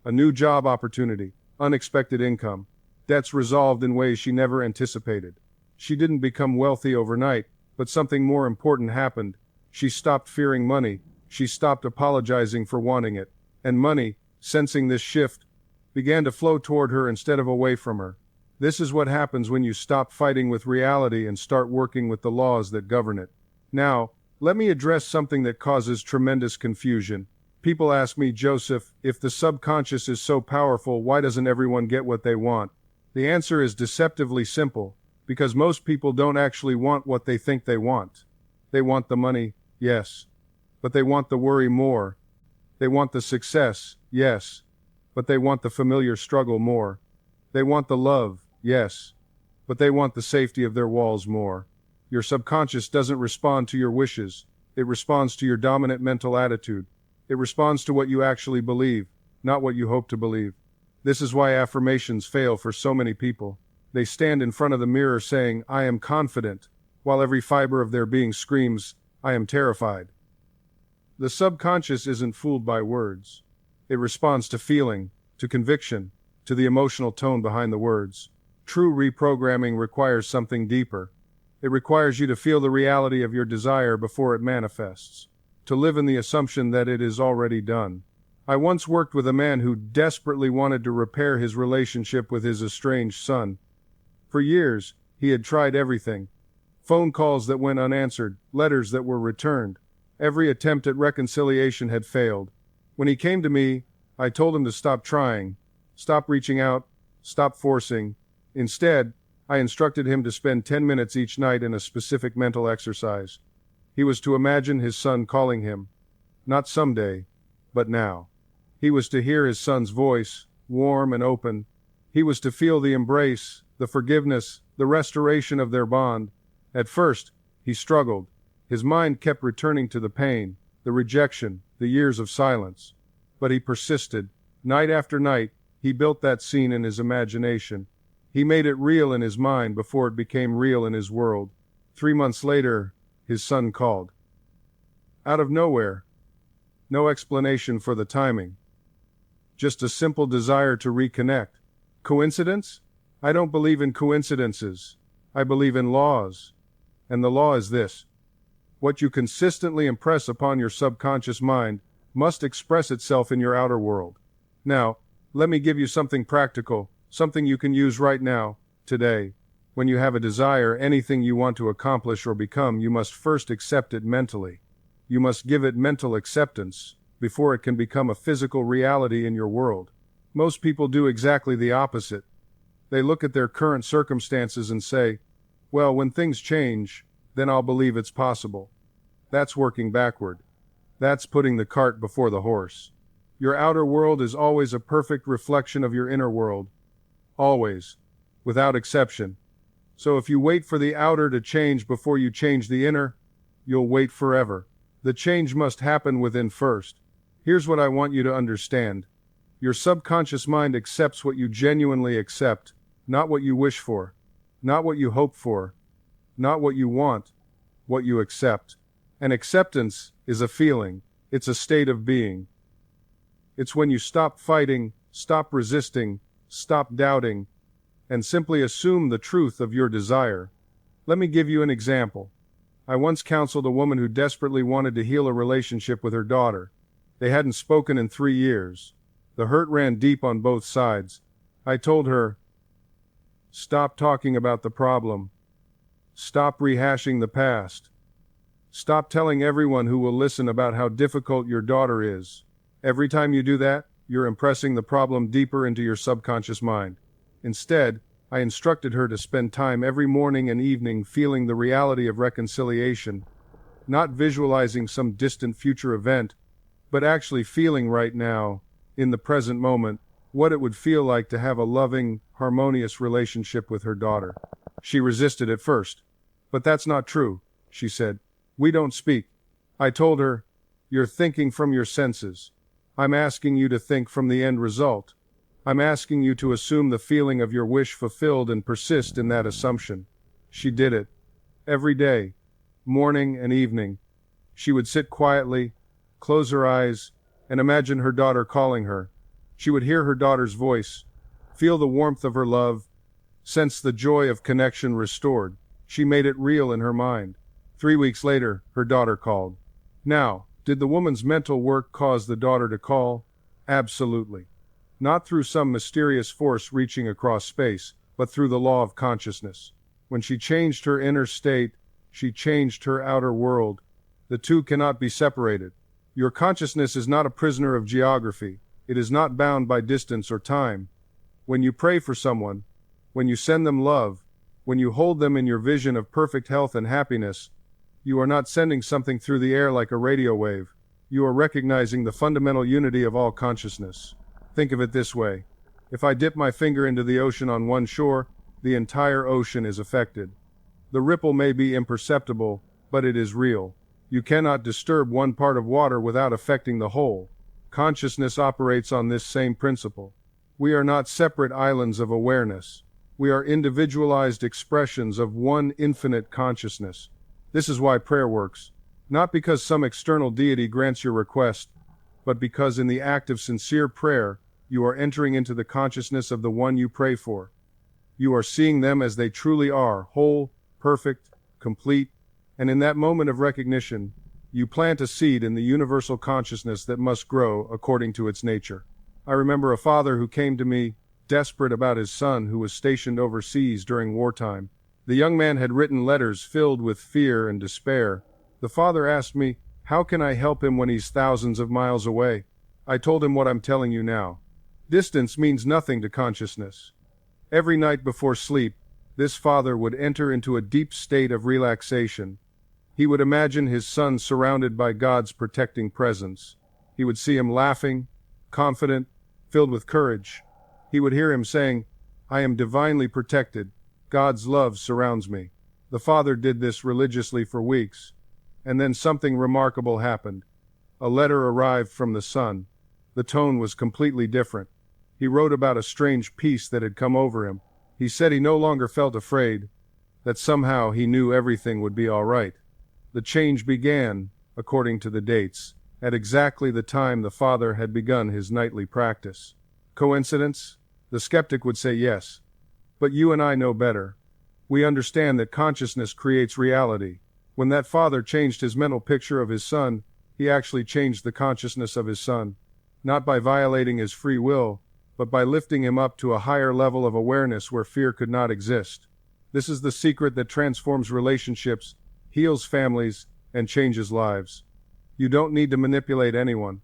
A new job opportunity, unexpected income, debts resolved in ways she never anticipated. She didn't become wealthy overnight, but something more important happened. She stopped fearing money, she stopped apologizing for wanting it, and money, sensing this shift, began to flow toward her instead of away from her. This is what happens when you stop fighting with reality and start working with the laws that govern it. Now, let me address something that causes tremendous confusion. People ask me, "Joseph, if the subconscious is so powerful, why doesn't everyone get what they want?" The answer is deceptively simple, because most people don't actually want what they think they want. They want the money, yes, but they want the worry more. They want the success, yes, but they want the familiar struggle more. They want the love, yes, but they want the safety of their walls more. Your subconscious doesn't respond to your wishes. It responds to your dominant mental attitude. It responds to what you actually believe, not what you hope to believe. This is why affirmations fail for so many people. They stand in front of the mirror saying, "I am confident," while every fiber of their being screams, "I am terrified." The subconscious isn't fooled by words. It responds to feeling, to conviction, to the emotional tone behind the words. True reprogramming requires something deeper. It requires you to feel the reality of your desire before it manifests, to live in the assumption that it is already done. I once worked with a man who desperately wanted to repair his relationship with his estranged son. For years, he had tried everything. Phone calls that went unanswered, letters that were returned. Every attempt at reconciliation had failed. When he came to me, I told him to stop trying, stop reaching out, stop forcing. Instead, I instructed him to spend 10 minutes each night in a specific mental exercise. He was to imagine his son calling him, not someday, but now. He was to hear his son's voice, warm and open. He was to feel the embrace, the forgiveness, the restoration of their bond. At first, he struggled. His mind kept returning to the pain, the rejection, the years of silence. But he persisted. Night after night, he built that scene in his imagination. He made it real in his mind before it became real in his world. 3 months later, his son called. Out of nowhere. No explanation for the timing. just a simple desire to reconnect. Coincidence? I don't believe in coincidences. I believe in laws. And the law is this: what you consistently impress upon your subconscious mind must express itself in your outer world. Now, let me give you something practical, something you can use right now, today. When you have a desire, anything you want to accomplish or become, you must first accept it mentally. You must give it mental acceptance before it can become a physical reality in your world. Most people do exactly the opposite. They look at their current circumstances and say, well, when things change, then I'll believe it's possible. That's working backward. That's putting the cart before the horse. Your outer world is always a perfect reflection of your inner world. Always. Without exception. So if you wait for the outer to change before you change the inner, you'll wait forever. The change must happen within first. Here's what I want you to understand. Your subconscious mind accepts what you genuinely accept, not what you wish for, not what you hope for, not what you want, what you accept. And acceptance is a feeling. It's a state of being. It's when you stop fighting, stop resisting, stop doubting, and simply assume the truth of your desire. Let me give you an example. I once counseled a woman who desperately wanted to heal a relationship with her daughter. They hadn't spoken in 3 years. The hurt ran deep on both sides. I told her, stop talking about the problem. Stop rehashing the past. Stop telling everyone who will listen about how difficult your daughter is. Every time you do that, you're impressing the problem deeper into your subconscious mind. Instead, I instructed her to spend time every morning and evening feeling the reality of reconciliation, not visualizing some distant future event, but actually feeling right now, in the present moment, what it would feel like to have a loving, harmonious relationship with her daughter. She resisted at first. But that's not true, she said. We don't speak. I told her, you're thinking from your senses. I'm asking you to think from the end result. I'm asking you to assume the feeling of your wish fulfilled and persist in that assumption. She did it. Every day, morning and evening. She would sit quietly, close her eyes, and imagine her daughter calling her. She would hear her daughter's voice, feel the warmth of her love, sense the joy of connection restored. She made it real in her mind. 3 weeks later, her daughter called. Now, did the woman's mental work cause the daughter to call? Absolutely. Not through some mysterious force reaching across space, but through the law of consciousness. When she changed her inner state, she changed her outer world. The two cannot be separated. Your consciousness is not a prisoner of geography. It is not bound by distance or time. When you pray for someone, when you send them love, when you hold them in your vision of perfect health and happiness, you are not sending something through the air like a radio wave. You are recognizing the fundamental unity of all consciousness. Think of it this way. If I dip my finger into the ocean on one shore, the entire ocean is affected. The ripple may be imperceptible, but it is real. You cannot disturb one part of water without affecting the whole. Consciousness operates on this same principle. We are not separate islands of awareness. We are individualized expressions of one infinite consciousness. This is why prayer works. Not because some external deity grants your request, but because in the act of sincere prayer, you are entering into the consciousness of the one you pray for. You are seeing them as they truly are, whole, perfect, complete, and in that moment of recognition, you plant a seed in the universal consciousness that must grow according to its nature. I remember a father who came to me, desperate about his son who was stationed overseas during wartime. The young man had written letters filled with fear and despair. The father asked me, how can I help him when he's thousands of miles away? I told him what I'm telling you now. Distance means nothing to consciousness. Every night before sleep, this father would enter into a deep state of relaxation. He would imagine his son surrounded by God's protecting presence. He would see him laughing, confident, filled with courage. He would hear him saying, I am divinely protected. God's love surrounds me. The father did this religiously for weeks. And then something remarkable happened. A letter arrived from the son. The tone was completely different. He wrote about a strange peace that had come over him. He said he no longer felt afraid, that somehow he knew everything would be all right. The change began, according to the dates, at exactly the time the father had begun his nightly practice. Coincidence? The skeptic would say yes. But you and I know better. We understand that consciousness creates reality. When that father changed his mental picture of his son, he actually changed the consciousness of his son. Not by violating his free will, but by lifting him up to a higher level of awareness where fear could not exist. This is the secret that transforms relationships, heals families, and changes lives. You don't need to manipulate anyone.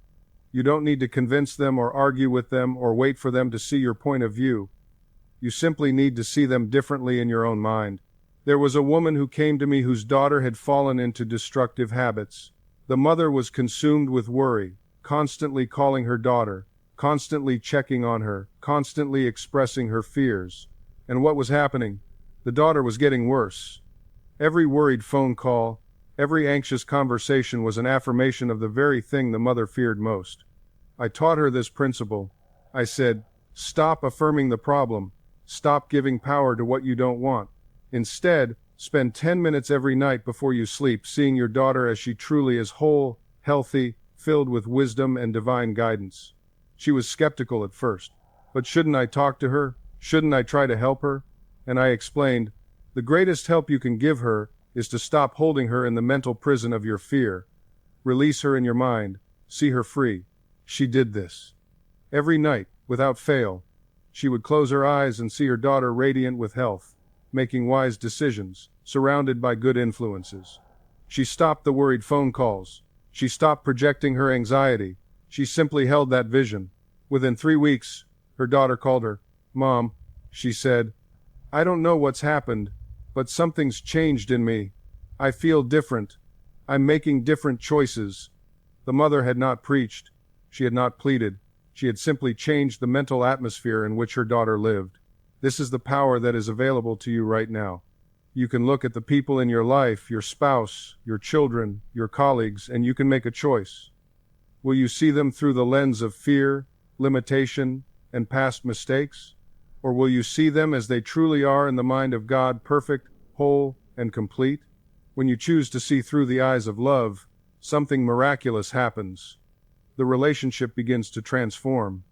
You don't need to convince them or argue with them or wait for them to see your point of view. You simply need to see them differently in your own mind. There was a woman who came to me whose daughter had fallen into destructive habits. The mother was consumed with worry, constantly calling her daughter, constantly checking on her, constantly expressing her fears. And what was happening? The daughter was getting worse. Every worried phone call, every anxious conversation was an affirmation of the very thing the mother feared most. I taught her this principle. I said, stop affirming the problem. Stop giving power to what you don't want. Instead, spend 10 minutes every night before you sleep seeing your daughter as she truly is whole, healthy, filled with wisdom and divine guidance. She was skeptical at first. But shouldn't I talk to her? Shouldn't I try to help her? And I explained, the greatest help you can give her is to stop holding her in the mental prison of your fear. Release her in your mind. See her free. She did this. Every night, without fail, she would close her eyes and see her daughter radiant with health, making wise decisions, surrounded by good influences. She stopped the worried phone calls. She stopped projecting her anxiety. She simply held that vision. Within 3 weeks, her daughter called her. Mom, she said, I don't know what's happened, but something's changed in me. I feel different. I'm making different choices. The mother had not preached. She had not pleaded. She had simply changed the mental atmosphere in which her daughter lived. This is the power that is available to you right now. You can look at the people in your life, your spouse, your children, your colleagues, and you can make a choice. Will you see them through the lens of fear, limitation, and past mistakes? Or will you see them as they truly are in the mind of God, perfect, whole, and complete? When you choose to see through the eyes of love, something miraculous happens. The relationship begins to transform.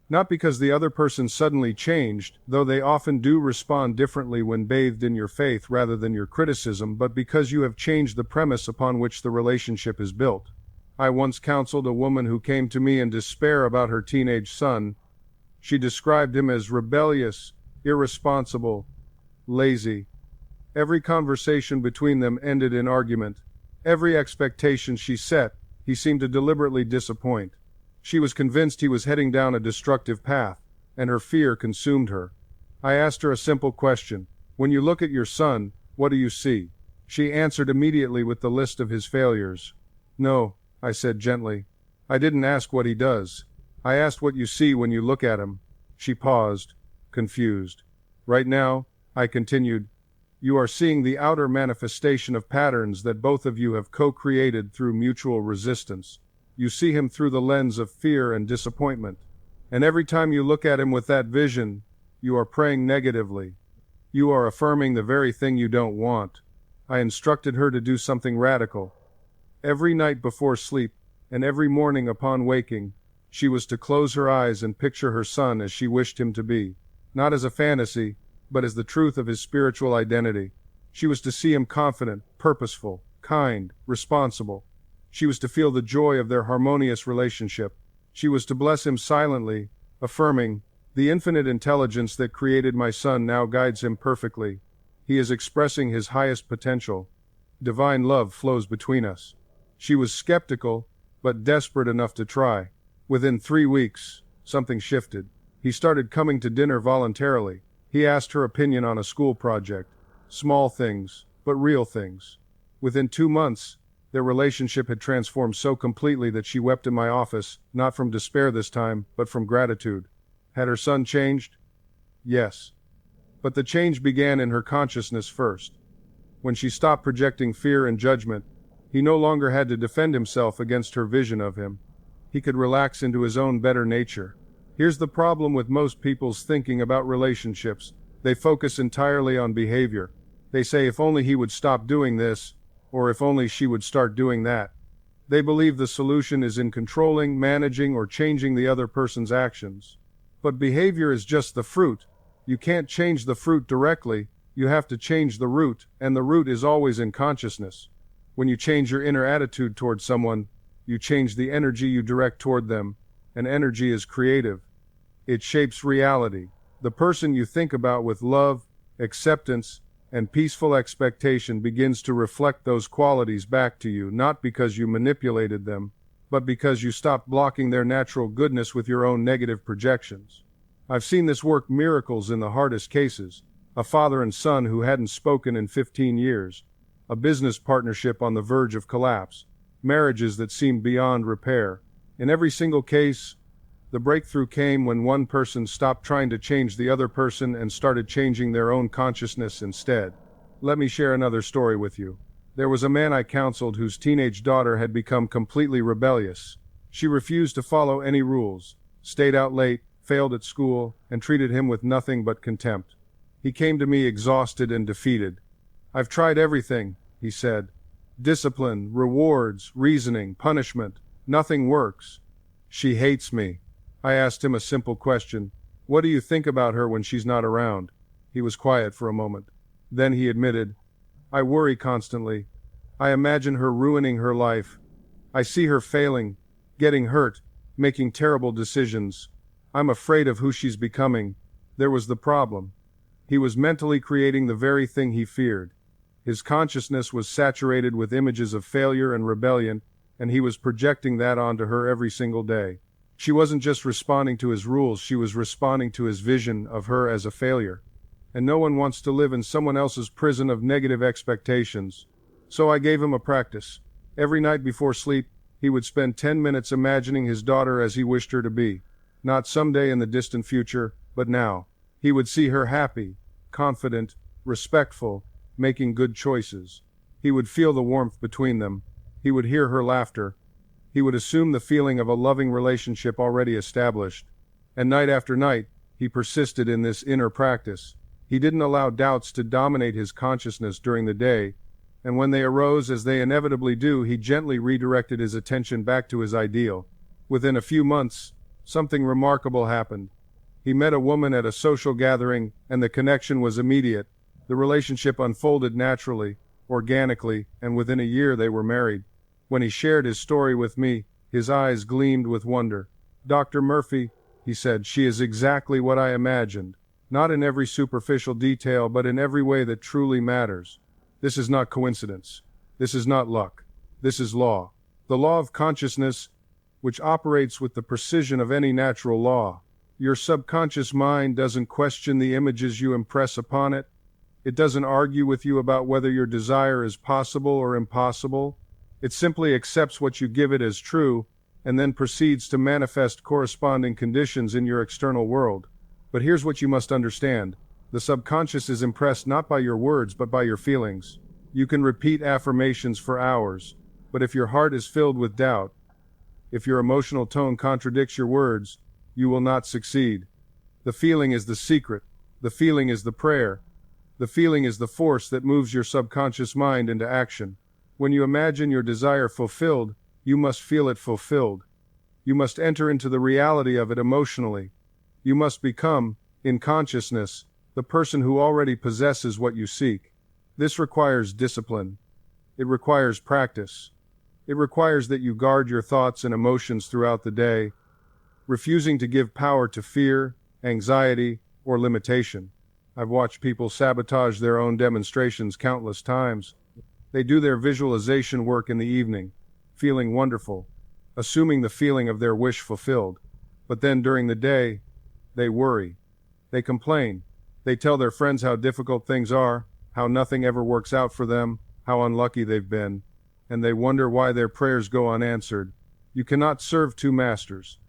Not because the other person suddenly changed, though they often do respond differently when bathed in your faith rather than your criticism, but because you have changed the premise upon which the relationship is built. I once counseled a woman who came to me in despair about her teenage son. She described him as rebellious, irresponsible, lazy. Every conversation between them ended in argument. Every expectation she set, he seemed to deliberately disappoint. She was convinced he was heading down a destructive path, and her fear consumed her. I asked her a simple question. When you look at your son, what do you see? She answered immediately with the list of his failures. No, I said gently. I didn't ask what he does. I asked what you see when you look at him. She paused, confused. Right now, I continued, you are seeing the outer manifestation of patterns that both of you have co-created through mutual resistance. You see him through the lens of fear and disappointment. And every time you look at him with that vision, you are praying negatively. You are affirming the very thing you don't want. I instructed her to do something radical. Every night before sleep, and every morning upon waking, she was to close her eyes and picture her son as she wished him to be. Not as a fantasy, but as the truth of his spiritual identity. She was to see him confident, purposeful, kind, responsible. She was to feel the joy of their harmonious relationship. She was to bless him silently, affirming, the infinite intelligence that created my son now guides him perfectly. He is expressing his highest potential. Divine love flows between us. She was skeptical, but desperate enough to try. Within 3 weeks, something shifted. He started coming to dinner voluntarily. He asked her opinion on a school project. Small things, but real things. Within 2 months, their relationship had transformed so completely that she wept in my office, not from despair this time, but from gratitude. Had her son changed? Yes. But the change began in her consciousness first. When she stopped projecting fear and judgment, he no longer had to defend himself against her vision of him. He could relax into his own better nature. Here's the problem with most people's thinking about relationships. They focus entirely on behavior. They say if only he would stop doing this, or if only she would start doing that. They believe the solution is in controlling, managing, or changing the other person's actions. But behavior is just the fruit. You can't change the fruit directly, you have to change the root, and the root is always in consciousness. When you change your inner attitude toward someone, you change the energy you direct toward them, and energy is creative. It shapes reality. The person you think about with love, acceptance, and peaceful expectation begins to reflect those qualities back to you, not because you manipulated them, but because you stopped blocking their natural goodness with your own negative projections. I've seen this work miracles in the hardest cases. A father and son who hadn't spoken in 15 years. A business partnership on the verge of collapse. Marriages that seemed beyond repair. In every single case, the breakthrough came when one person stopped trying to change the other person and started changing their own consciousness instead. Let me share another story with you. There was a man I counseled whose teenage daughter had become completely rebellious. She refused to follow any rules, stayed out late, failed at school, and treated him with nothing but contempt. He came to me exhausted and defeated. "I've tried everything," he said. "Discipline, rewards, reasoning, punishment. Nothing works. She hates me." I asked him a simple question. "What do you think about her when she's not around?" He was quiet for a moment. Then he admitted, "I worry constantly. I imagine her ruining her life. I see her failing, getting hurt, making terrible decisions. I'm afraid of who she's becoming." There was the problem. He was mentally creating the very thing he feared. His consciousness was saturated with images of failure and rebellion, and he was projecting that onto her every single day. She wasn't just responding to his rules, she was responding to his vision of her as a failure. And no one wants to live in someone else's prison of negative expectations. So I gave him a practice. Every night before sleep, he would spend 10 minutes imagining his daughter as he wished her to be. Not someday in the distant future, but now. He would see her happy, confident, respectful, making good choices. He would feel the warmth between them. He would hear her laughter. He would assume the feeling of a loving relationship already established. And night after night, he persisted in this inner practice. He didn't allow doubts to dominate his consciousness during the day, and when they arose, as they inevitably do, he gently redirected his attention back to his ideal. Within a few months, something remarkable happened. He met a woman at a social gathering, and the connection was immediate. The relationship unfolded naturally, organically, and within a year they were married. When he shared his story with me, his eyes gleamed with wonder. "Dr. Murphy," he said, "she is exactly what I imagined. Not in every superficial detail, but in every way that truly matters. This is not coincidence. This is not luck. This is law. The law of consciousness, which operates with the precision of any natural law. Your subconscious mind doesn't question the images you impress upon it. It doesn't argue with you about whether your desire is possible or impossible. It simply accepts what you give it as true, and then proceeds to manifest corresponding conditions in your external world. But here's what you must understand. The subconscious is impressed not by your words, but by your feelings. You can repeat affirmations for hours, but if your heart is filled with doubt, if your emotional tone contradicts your words, you will not succeed. The feeling is the secret. The feeling is the prayer. The feeling is the force that moves your subconscious mind into action. When you imagine your desire fulfilled, you must feel it fulfilled. You must enter into the reality of it emotionally. You must become, in consciousness, the person who already possesses what you seek. This requires discipline. It requires practice. It requires that you guard your thoughts and emotions throughout the day, refusing to give power to fear, anxiety, or limitation. I've watched people sabotage their own demonstrations countless times. They do their visualization work in the evening, feeling wonderful, assuming the feeling of their wish fulfilled. But then during the day, they worry. They complain. They tell their friends how difficult things are, how nothing ever works out for them, how unlucky they've been, and they wonder why their prayers go unanswered. You cannot serve two masters.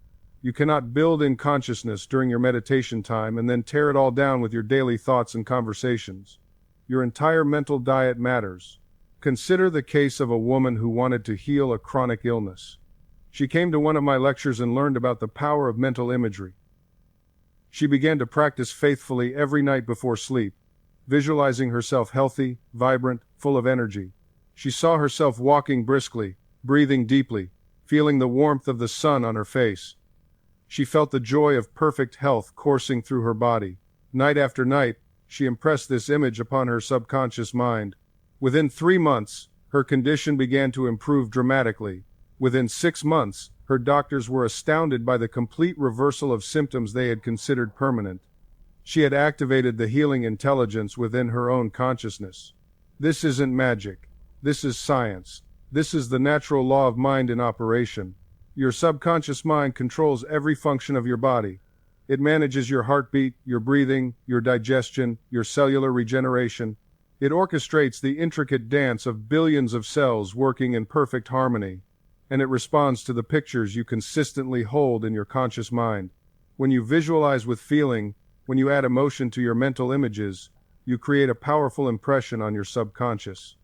You cannot build in consciousness during your meditation time and then tear it all down with your daily thoughts and conversations. Your entire mental diet matters. Consider the case of a woman who wanted to heal a chronic illness. She came to one of my lectures and learned about the power of mental imagery. She began to practice faithfully every night before sleep, visualizing herself healthy, vibrant, full of energy. She saw herself walking briskly, breathing deeply, feeling the warmth of the sun on her face. She felt the joy of perfect health coursing through her body. Night after night, she impressed this image upon her subconscious mind. Within 3 months, her condition began to improve dramatically. Within 6 months, her doctors were astounded by the complete reversal of symptoms they had considered permanent. She had activated the healing intelligence within her own consciousness. This isn't magic. This is science. This is the natural law of mind in operation. Your subconscious mind controls every function of your body. It manages your heartbeat, your breathing, your digestion, your cellular regeneration. It orchestrates the intricate dance of billions of cells working in perfect harmony. And it responds to the pictures you consistently hold in your conscious mind. When you visualize with feeling, when you add emotion to your mental images, you create a powerful impression on your subconscious.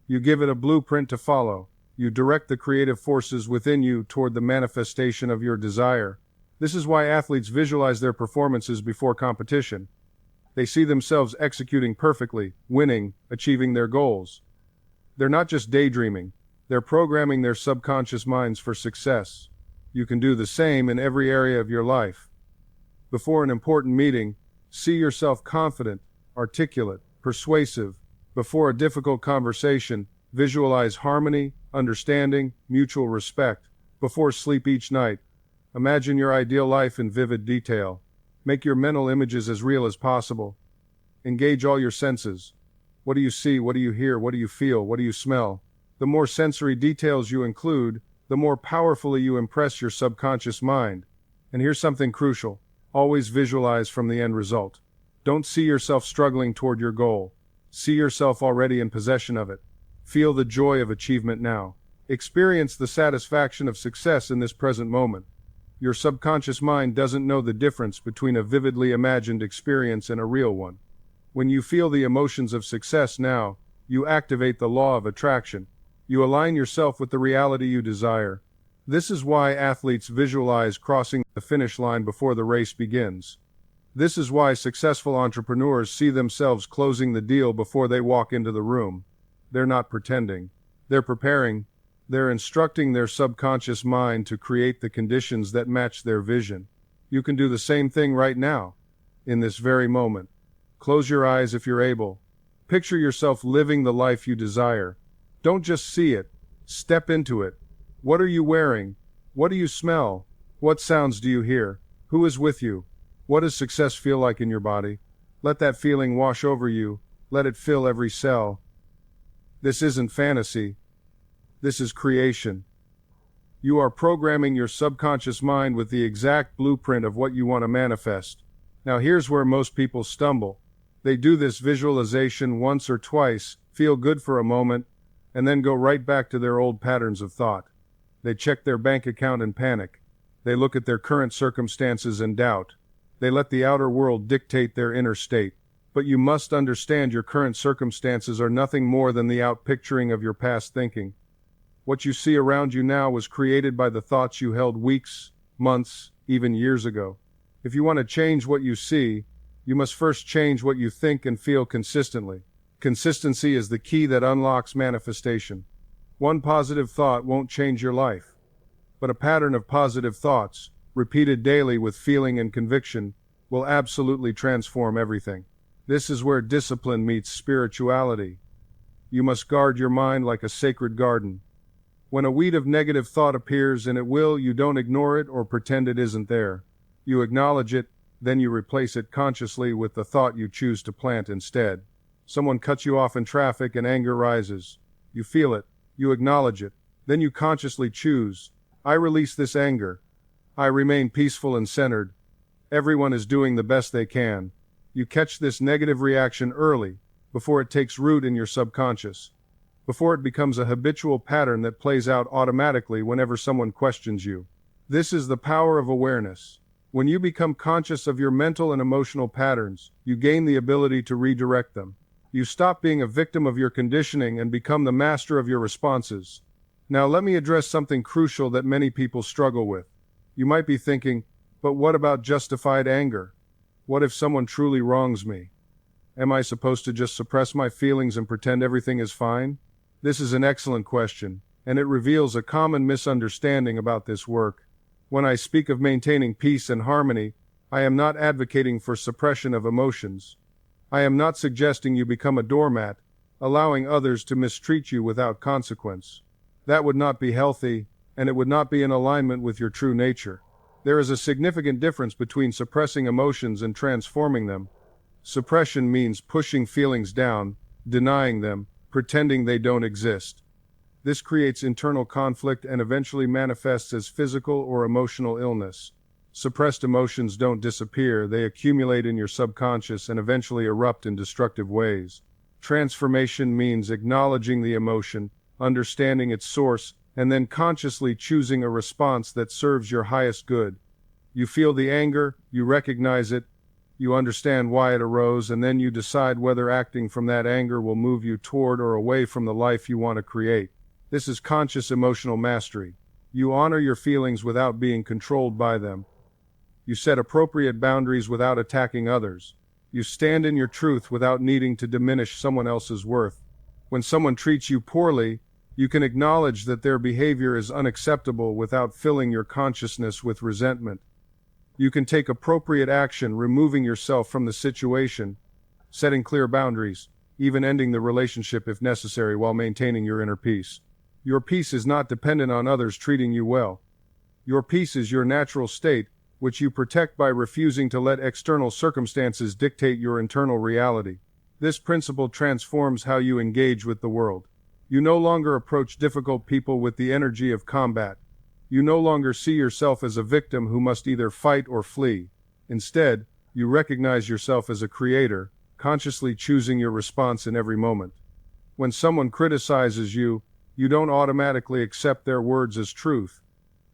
You give it a blueprint to follow. You direct the creative forces within you toward the manifestation of your desire. This is why athletes visualize their performances before competition. They see themselves executing perfectly, winning, achieving their goals. They're not just daydreaming. They're programming their subconscious minds for success. You can do the same in every area of your life. Before an important meeting, see yourself confident, articulate, persuasive. Before a difficult conversation, visualize harmony, understanding, mutual respect. Before sleep each night, imagine your ideal life in vivid detail. Make your mental images as real as possible. Engage all your senses. What do you see? What do you hear? What do you feel? What do you smell? The more sensory details you include, the more powerfully you impress your subconscious mind. And here's something crucial. Always visualize from the end result. Don't see yourself struggling toward your goal. See yourself already in possession of it. Feel the joy of achievement now. Experience the satisfaction of success in this present moment. Your subconscious mind doesn't know the difference between a vividly imagined experience and a real one. When you feel the emotions of success now, you activate the law of attraction. You align yourself with the reality you desire. This is why athletes visualize crossing the finish line before the race begins. This is why successful entrepreneurs see themselves closing the deal before they walk into the room. They're not pretending. They're preparing. They're instructing their subconscious mind to create the conditions that match their vision. You can do the same thing right now, in this very moment. Close your eyes if you're able. Picture yourself living the life you desire. Don't just see it. Step into it. What are you wearing? What do you smell? What sounds do you hear? Who is with you? What does success feel like in your body? Let that feeling wash over you. Let it fill every cell. This isn't fantasy. This is creation. You are programming your subconscious mind with the exact blueprint of what you want to manifest. Now here's where most people stumble. They do this visualization once or twice, feel good for a moment, and then go right back to their old patterns of thought. They check their bank account and panic. They look at their current circumstances and doubt. They let the outer world dictate their inner state. But you must understand your current circumstances are nothing more than the outpicturing of your past thinking. What you see around you now was created by the thoughts you held weeks, months, even years ago. If you want to change what you see, you must first change what you think and feel consistently. Consistency is the key that unlocks manifestation. One positive thought won't change your life, but a pattern of positive thoughts, repeated daily with feeling and conviction, will absolutely transform everything. This is where discipline meets spirituality. You must guard your mind like a sacred garden. When a weed of negative thought appears, and it will, you don't ignore it or pretend it isn't there. You acknowledge it, then you replace it consciously with the thought you choose to plant instead. Someone cuts you off in traffic and anger rises. You feel it, you acknowledge it, then you consciously choose, I release this anger. I remain peaceful and centered. Everyone is doing the best they can. You catch this negative reaction early, before it takes root in your subconscious, before it becomes a habitual pattern that plays out automatically whenever someone questions you. This is the power of awareness. When you become conscious of your mental and emotional patterns, you gain the ability to redirect them. You stop being a victim of your conditioning and become the master of your responses. Now let me address something crucial that many people struggle with. You might be thinking, but what about justified anger? What if someone truly wrongs me? Am I supposed to just suppress my feelings and pretend everything is fine? This is an excellent question. and it reveals a common misunderstanding about this work. When I speak of maintaining peace and harmony, I am not advocating for suppression of emotions. I am not suggesting you become a doormat, allowing others to mistreat you without consequence. That would not be healthy, and it would not be in alignment with your true nature. There is a significant difference between suppressing emotions and transforming them. Suppression means pushing feelings down, denying them, pretending they don't exist. This creates internal conflict and eventually manifests as physical or emotional illness. Suppressed emotions don't disappear, they accumulate in your subconscious and eventually erupt in destructive ways. Transformation means acknowledging the emotion, understanding its source, and then consciously choosing a response that serves your highest good. You feel the anger, you recognize it, you understand why it arose, and then you decide whether acting from that anger will move you toward or away from the life you want to create. This is conscious emotional mastery. You honor your feelings without being controlled by them. You set appropriate boundaries without attacking others. You stand in your truth without needing to diminish someone else's worth. When someone treats you poorly, you can acknowledge that their behavior is unacceptable without filling your consciousness with resentment. You can take appropriate action, removing yourself from the situation, setting clear boundaries, even ending the relationship if necessary while maintaining your inner peace. Your peace is not dependent on others treating you well. Your peace is your natural state, which you protect by refusing to let external circumstances dictate your internal reality. This principle transforms how you engage with the world. You no longer approach difficult people with the energy of combat. You no longer see yourself as a victim who must either fight or flee. Instead, you recognize yourself as a creator, consciously choosing your response in every moment. When someone criticizes you, you don't automatically accept their words as truth.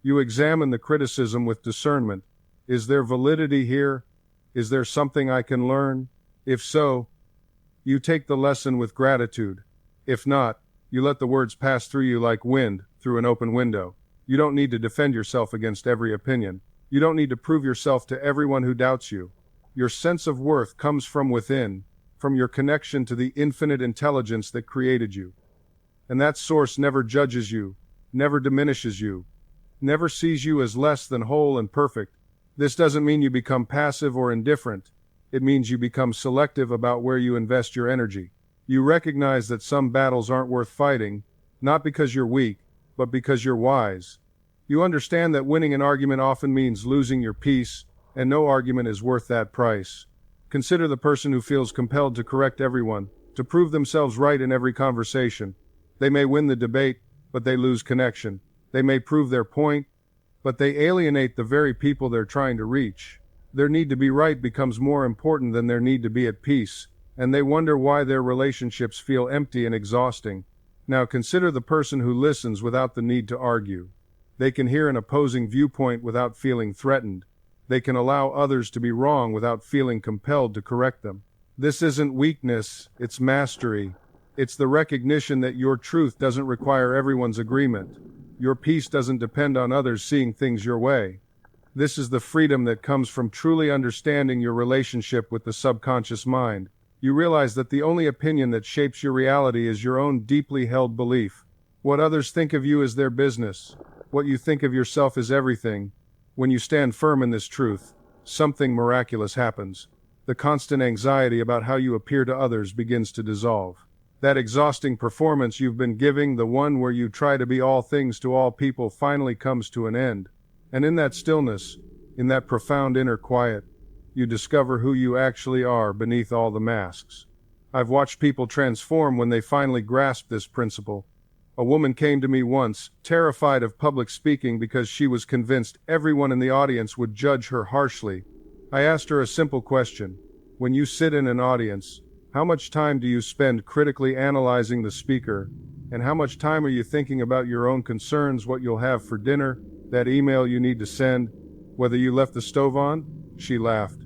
You examine the criticism with discernment. Is there validity here? Is there something I can learn? If so, you take the lesson with gratitude. If not, you let the words pass through you like wind through an open window. You don't need to defend yourself against every opinion. You don't need to prove yourself to everyone who doubts you. Your sense of worth comes from within, from your connection to the infinite intelligence that created you. And that source never judges you, never diminishes you, never sees you as less than whole and perfect. This doesn't mean you become passive or indifferent. It means you become selective about where you invest your energy. You recognize that some battles aren't worth fighting, not because you're weak, but because you're wise. You understand that winning an argument often means losing your peace, and no argument is worth that price. Consider the person who feels compelled to correct everyone, to prove themselves right in every conversation. They may win the debate, but they lose connection. They may prove their point, but they alienate the very people they're trying to reach. Their need to be right becomes more important than their need to be at peace, and they wonder why their relationships feel empty and exhausting. Now consider the person who listens without the need to argue. They can hear an opposing viewpoint without feeling threatened. They can allow others to be wrong without feeling compelled to correct them. This isn't weakness, it's mastery. It's the recognition that your truth doesn't require everyone's agreement. Your peace doesn't depend on others seeing things your way. This is the freedom that comes from truly understanding your relationship with the subconscious mind. You realize that the only opinion that shapes your reality is your own deeply held belief. What others think of you is their business. What you think of yourself is everything. When you stand firm in this truth, something miraculous happens. The constant anxiety about how you appear to others begins to dissolve. That exhausting performance you've been giving, the one where you try to be all things to all people, finally comes to an end. And in that stillness, in that profound inner quiet, you discover who you actually are beneath all the masks. I've watched people transform when they finally grasp this principle. A woman came to me once, terrified of public speaking because she was convinced everyone in the audience would judge her harshly. I asked her a simple question. When you sit in an audience, how much time do you spend critically analyzing the speaker, and how much time are you thinking about your own concerns, what you'll have for dinner, that email you need to send, whether you left the stove on? She laughed.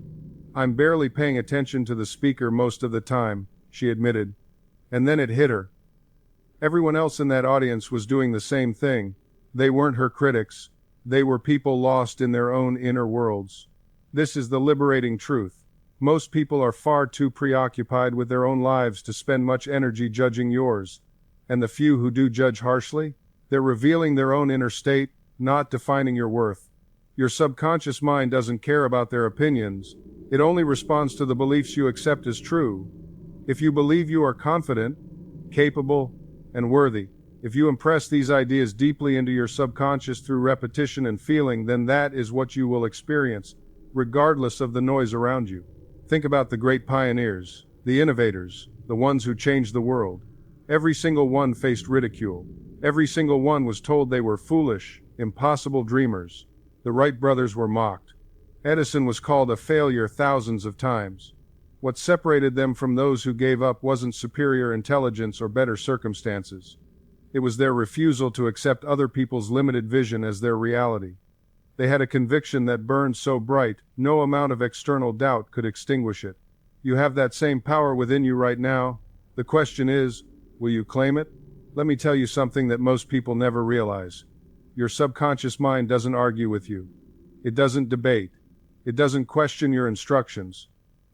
I'm barely paying attention to the speaker most of the time, she admitted. And then it hit her. Everyone else in that audience was doing the same thing. They weren't her critics. They were people lost in their own inner worlds. This is the liberating truth. Most people are far too preoccupied with their own lives to spend much energy judging yours. And the few who do judge harshly, They're revealing their own inner state, not defining your worth. Your subconscious mind doesn't care about their opinions. It only responds to the beliefs you accept as true. If you believe you are confident, capable, and worthy, if you impress these ideas deeply into your subconscious through repetition and feeling, then that is what you will experience, regardless of the noise around you. Think about the great pioneers, the innovators, the ones who changed the world. Every single one faced ridicule. Every single one was told they were foolish, impossible dreamers. The Wright brothers were mocked. Edison was called a failure thousands of times. What separated them from those who gave up wasn't superior intelligence or better circumstances. It was their refusal to accept other people's limited vision as their reality. They had a conviction that burned so bright, no amount of external doubt could extinguish it. You have that same power within you right now. The question is, will you claim it? Let me tell you something that most people never realize. Your subconscious mind doesn't argue with you. It doesn't debate. It doesn't question your instructions.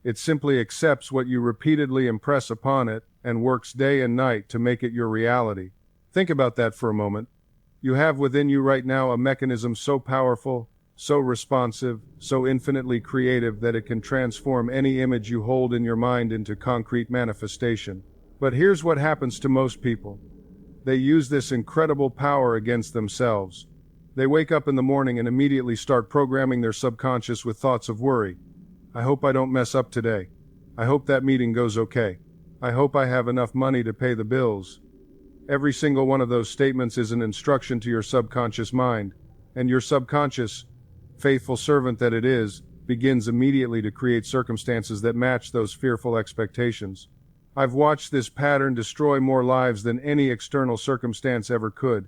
It simply accepts what you repeatedly impress upon it and works day and night to make it your reality. Think about that for a moment. You have within you right now a mechanism so powerful, so responsive, so infinitely creative that it can transform any image you hold in your mind into concrete manifestation. But here's what happens to most people. They use this incredible power against themselves. They wake up in the morning and immediately start programming their subconscious with thoughts of worry. I hope I don't mess up today. I hope that meeting goes okay. I hope I have enough money to pay the bills. Every single one of those statements is an instruction to your subconscious mind, and your subconscious, faithful servant that it is, begins immediately to create circumstances that match those fearful expectations. I've watched this pattern destroy more lives than any external circumstance ever could.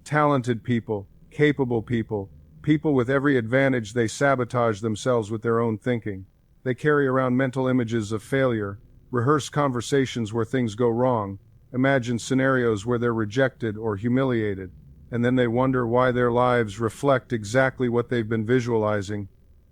Talented people, capable people, people with every advantage, they sabotage themselves with their own thinking. They carry around mental images of failure, rehearse conversations where things go wrong, imagine scenarios where they're rejected or humiliated, and then they wonder why their lives reflect exactly what they've been visualizing.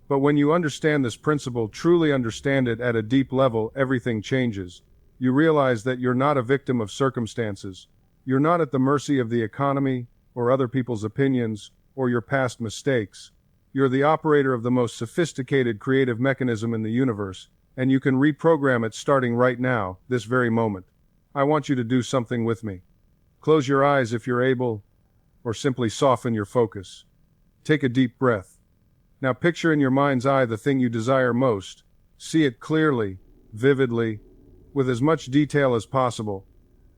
But when you understand this principle, truly understand it at a deep level, everything changes. You realize that you're not a victim of circumstances. You're not at the mercy of the economy, or other people's opinions, or your past mistakes. You're the operator of the most sophisticated creative mechanism in the universe, and you can reprogram it starting right now, this very moment. I want you to do something with me. Close your eyes if you're able, or simply soften your focus. Take a deep breath. Now picture in your mind's eye the thing you desire most. See it clearly, vividly, with as much detail as possible.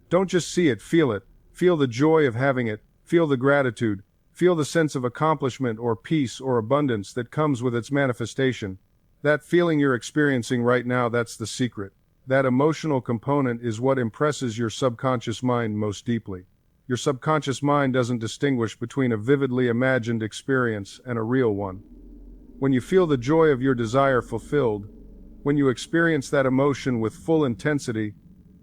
Don't just see it, feel it. Feel the joy of having it. Feel the gratitude. Feel the sense of accomplishment or peace or abundance that comes with its manifestation. That feeling you're experiencing right now, that's the secret. That emotional component is what impresses your subconscious mind most deeply. Your subconscious mind doesn't distinguish between a vividly imagined experience and a real one. When you feel the joy of your desire fulfilled, when you experience that emotion with full intensity,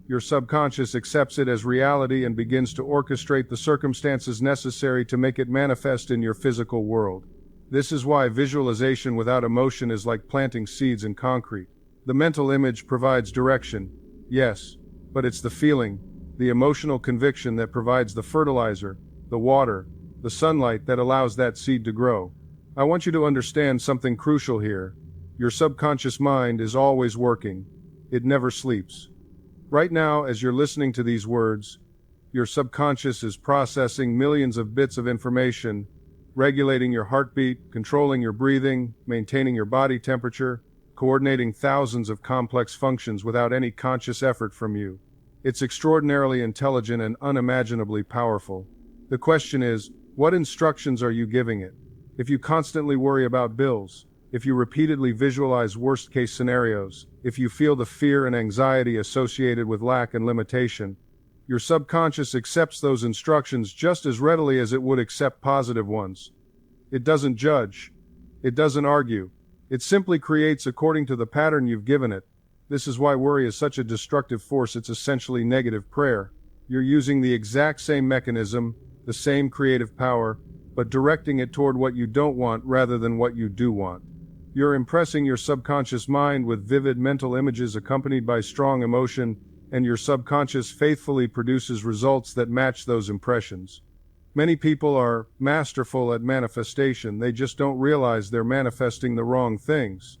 your subconscious accepts it as reality and begins to orchestrate the circumstances necessary to make it manifest in your physical world. This is why visualization without emotion is like planting seeds in concrete. The mental image provides direction, yes, but it's the feeling, the emotional conviction that provides the fertilizer, the water, the sunlight that allows that seed to grow. I want you to understand something crucial here. Your subconscious mind is always working. It never sleeps. Right now, as you're listening to these words, your subconscious is processing millions of bits of information, regulating your heartbeat, controlling your breathing, maintaining your body temperature, coordinating thousands of complex functions without any conscious effort from you. It's extraordinarily intelligent and unimaginably powerful. The question is, what instructions are you giving it? If you constantly worry about bills, if you repeatedly visualize worst-case scenarios, if you feel the fear and anxiety associated with lack and limitation, your subconscious accepts those instructions just as readily as it would accept positive ones. It doesn't judge. It doesn't argue. It simply creates according to the pattern you've given it. This is why worry is such a destructive force. It's essentially negative prayer. You're using the exact same mechanism, the same creative power, but directing it toward what you don't want rather than what you do want. You're impressing your subconscious mind with vivid mental images accompanied by strong emotion, and your subconscious faithfully produces results that match those impressions. Many people are masterful at manifestation, they just don't realize they're manifesting the wrong things.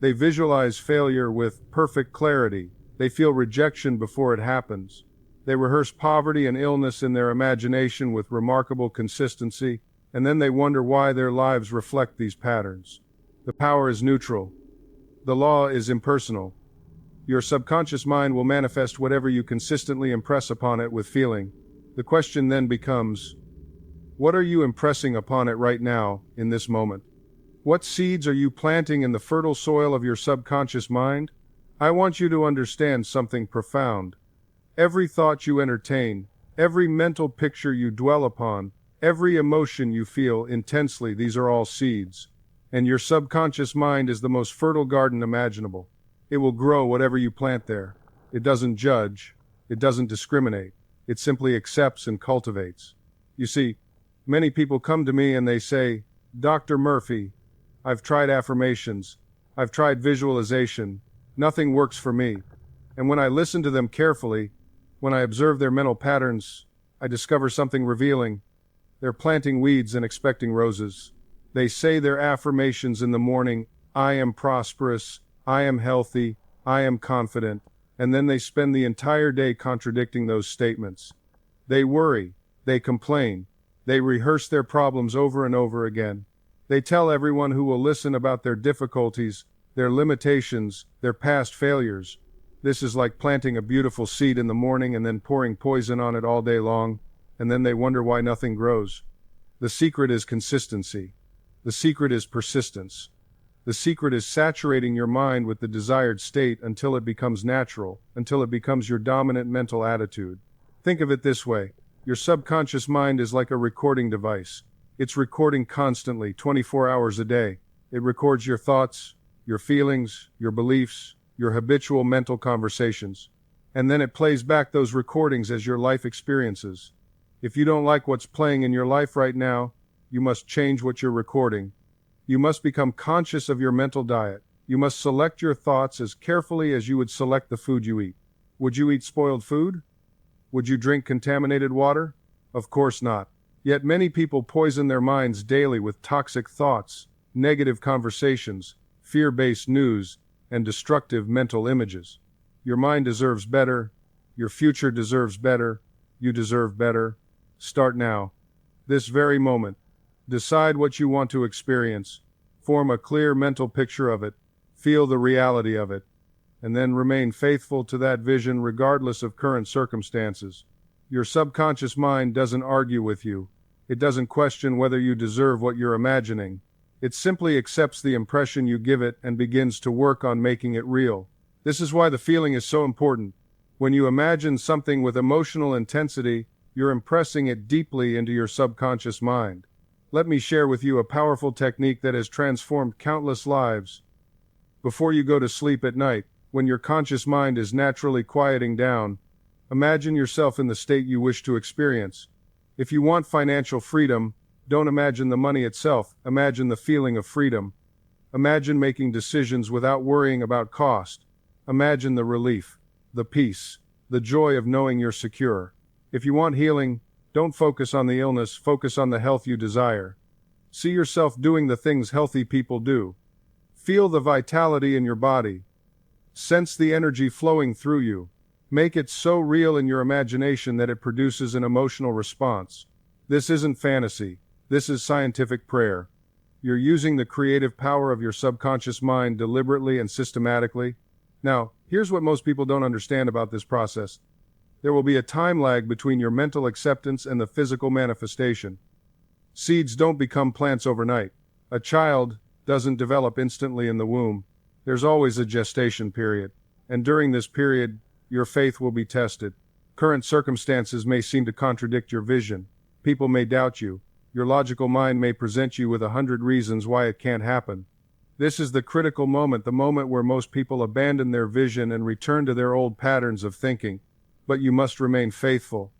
They visualize failure with perfect clarity. They feel rejection before it happens. They rehearse poverty and illness in their imagination with remarkable consistency, and then they wonder why their lives reflect these patterns. The power is neutral. The law is impersonal. Your subconscious mind will manifest whatever you consistently impress upon it with feeling. The question then becomes, what are you impressing upon it right now, in this moment? What seeds are you planting in the fertile soil of your subconscious mind? I want you to understand something profound. Every thought you entertain, every mental picture you dwell upon, every emotion you feel intensely, these are all seeds. And your subconscious mind is the most fertile garden imaginable. It will grow whatever you plant there. It doesn't judge. It doesn't discriminate. It simply accepts and cultivates. You see, many people come to me and they say, Dr. Murphy, I've tried affirmations. I've tried visualization. Nothing works for me. And when I listen to them carefully, when I observe their mental patterns, I discover something revealing. They're planting weeds and expecting roses. They say their affirmations in the morning, I am prosperous, I am healthy, I am confident, and then they spend the entire day contradicting those statements. They worry, they complain, they rehearse their problems over and over again. They tell everyone who will listen about their difficulties, their limitations, their past failures. This is like planting a beautiful seed in the morning and then pouring poison on it all day long, and then they wonder why nothing grows. The secret is consistency. The secret is persistence. The secret is saturating your mind with the desired state until it becomes natural, until it becomes your dominant mental attitude. Think of it this way. Your subconscious mind is like a recording device. It's recording constantly, 24 hours a day. It records your thoughts, your feelings, your beliefs, your habitual mental conversations. And then it plays back those recordings as your life experiences. If you don't like what's playing in your life right now, you must change what you're recording. You must become conscious of your mental diet. You must select your thoughts as carefully as you would select the food you eat. Would you eat spoiled food? Would you drink contaminated water? Of course not. Yet many people poison their minds daily with toxic thoughts, negative conversations, fear-based news, and destructive mental images. Your mind deserves better. Your future deserves better. You deserve better. Start now. This very moment. Decide what you want to experience. Form a clear mental picture of it. Feel the reality of it. And then remain faithful to that vision regardless of current circumstances. Your subconscious mind doesn't argue with you. It doesn't question whether you deserve what you're imagining. It simply accepts the impression you give it and begins to work on making it real. This is why the feeling is so important. When you imagine something with emotional intensity, you're impressing it deeply into your subconscious mind. Let me share with you a powerful technique that has transformed countless lives. Before you go to sleep at night, when your conscious mind is naturally quieting down, imagine yourself in the state you wish to experience. If you want financial freedom, don't imagine the money itself, imagine the feeling of freedom. Imagine making decisions without worrying about cost. Imagine the relief, the peace, the joy of knowing you're secure. If you want healing, don't focus on the illness, focus on the health you desire. See yourself doing the things healthy people do. Feel the vitality in your body. Sense the energy flowing through you. Make it so real in your imagination that it produces an emotional response. This isn't fantasy. This is scientific prayer. You're using the creative power of your subconscious mind deliberately and systematically. Now, here's what most people don't understand about this process. There will be a time lag between your mental acceptance and the physical manifestation. Seeds don't become plants overnight. A child doesn't develop instantly in the womb. There's always a gestation period. And during this period, your faith will be tested. Current circumstances may seem to contradict your vision. People may doubt you. Your logical mind may present you with 100 reasons why it can't happen. This is the critical moment, the moment where most people abandon their vision and return to their old patterns of thinking. But you must remain faithful.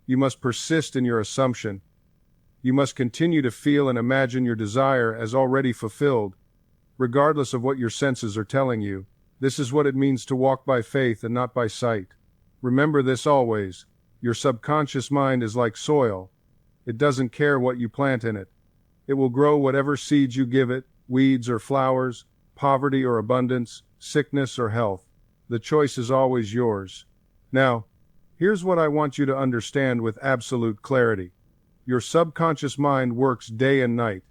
You must persist in your assumption. You must continue to feel and imagine your desire as already fulfilled, regardless of what your senses are telling you. This is what it means to walk by faith and not by sight. Remember this always. Your subconscious mind is like soil. It doesn't care what you plant in it. It will grow whatever seeds you give it, weeds or flowers, poverty or abundance, sickness or health. The choice is always yours. Now, here's what I want you to understand with absolute clarity. Your subconscious mind works day and night.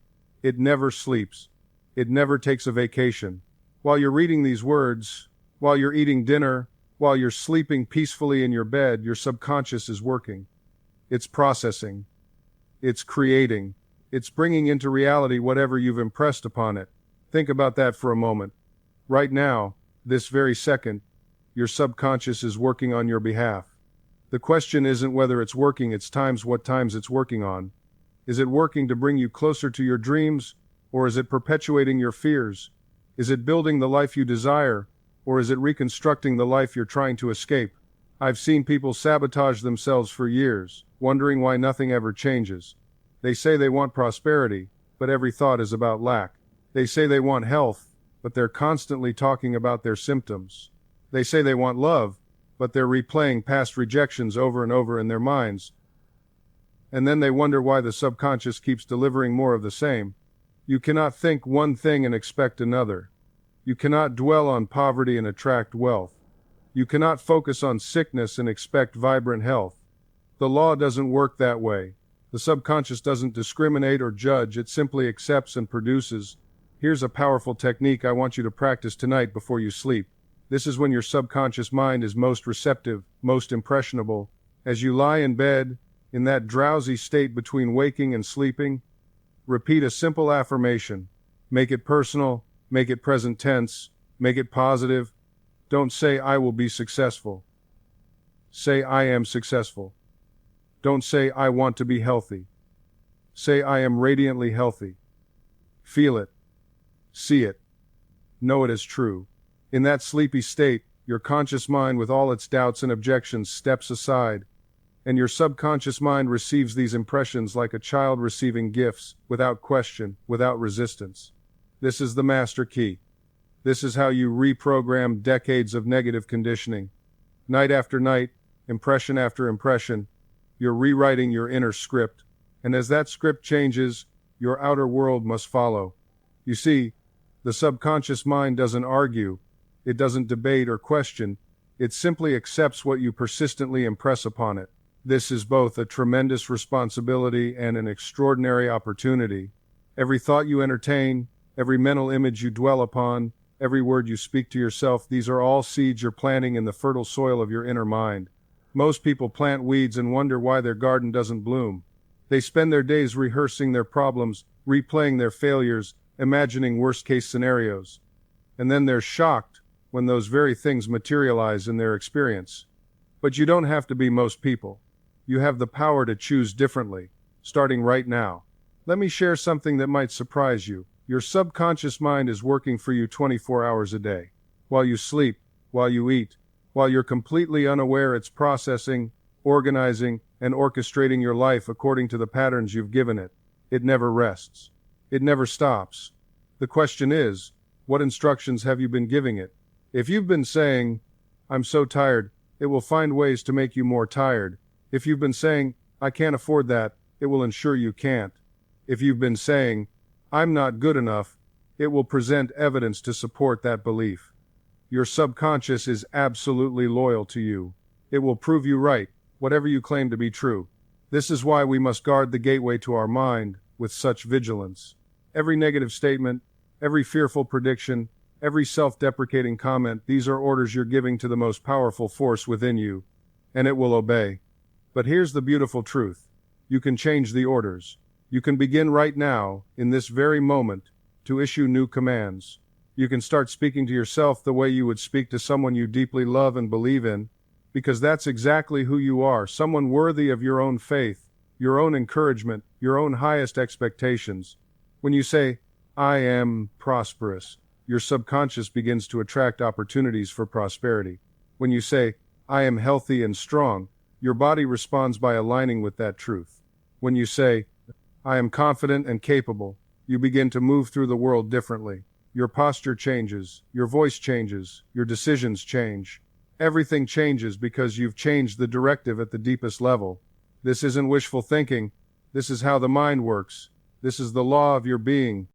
It never sleeps. It never takes a vacation. While you're reading these words, while you're eating dinner, while you're sleeping peacefully in your bed, your subconscious is working. It's processing. It's creating. It's bringing into reality whatever you've impressed upon it. Think about that for a moment. Right now, this very second, your subconscious is working on your behalf. The question isn't whether it's working, it's what times it's working on. Is it working to bring you closer to your dreams, or is it perpetuating your fears? Is it building the life you desire, or is it reconstructing the life you're trying to escape? I've seen people sabotage themselves for years, wondering why nothing ever changes. They say they want prosperity, but every thought is about lack. They say they want health, but they're constantly talking about their symptoms. They say they want love, but they're replaying past rejections over and over in their minds. And then they wonder why the subconscious keeps delivering more of the same. You cannot think one thing and expect another. You cannot dwell on poverty and attract wealth. You cannot focus on sickness and expect vibrant health. The law doesn't work that way. The subconscious doesn't discriminate or judge, it simply accepts and produces. Here's a powerful technique I want you to practice tonight before you sleep. This is when your subconscious mind is most receptive, most impressionable. As you lie in bed, in that drowsy state between waking and sleeping, repeat a simple affirmation. Make it personal, make it present tense, make it positive. Don't say, I will be successful. Say, I am successful. Don't say, I want to be healthy. Say, I am radiantly healthy. Feel it. See it. Know it as true. In that sleepy state, your conscious mind with all its doubts and objections steps aside, and your subconscious mind receives these impressions like a child receiving gifts, without question, without resistance. This is the master key. This is how you reprogram decades of negative conditioning. Night after night, impression after impression, you're rewriting your inner script, and as that script changes, your outer world must follow. You see, the subconscious mind doesn't argue, it doesn't debate or question, it simply accepts what you persistently impress upon it. This is both a tremendous responsibility and an extraordinary opportunity. Every thought you entertain, every mental image you dwell upon, every word you speak to yourself, these are all seeds you're planting in the fertile soil of your inner mind. Most people plant weeds and wonder why their garden doesn't bloom. They spend their days rehearsing their problems, replaying their failures, imagining worst-case scenarios. And then they're shocked when those very things materialize in their experience. But you don't have to be most people. You have the power to choose differently, starting right now. Let me share something that might surprise you. Your subconscious mind is working for you 24 hours a day. While you sleep, while you eat, while you're completely unaware, it's processing, organizing, and orchestrating your life according to the patterns you've given it. It never rests. It never stops. The question is, what instructions have you been giving it? If you've been saying, I'm so tired, it will find ways to make you more tired. If you've been saying, I can't afford that, it will ensure you can't. If you've been saying, I'm not good enough, it will present evidence to support that belief. Your subconscious is absolutely loyal to you. It will prove you right, whatever you claim to be true. This is why we must guard the gateway to our mind with such vigilance. Every negative statement, every fearful prediction, every self-deprecating comment, these are orders you're giving to the most powerful force within you, and it will obey. But here's the beautiful truth. You can change the orders. You can begin right now, in this very moment, to issue new commands. You can start speaking to yourself the way you would speak to someone you deeply love and believe in, because that's exactly who you are, someone worthy of your own faith, your own encouragement, your own highest expectations. When you say, I am prosperous, your subconscious begins to attract opportunities for prosperity. When you say, I am healthy and strong, your body responds by aligning with that truth. When you say, I am confident and capable, you begin to move through the world differently. Your posture changes, your voice changes, your decisions change. Everything changes because you've changed the directive at the deepest level. This isn't wishful thinking, This is how the mind works. This is the law of your being.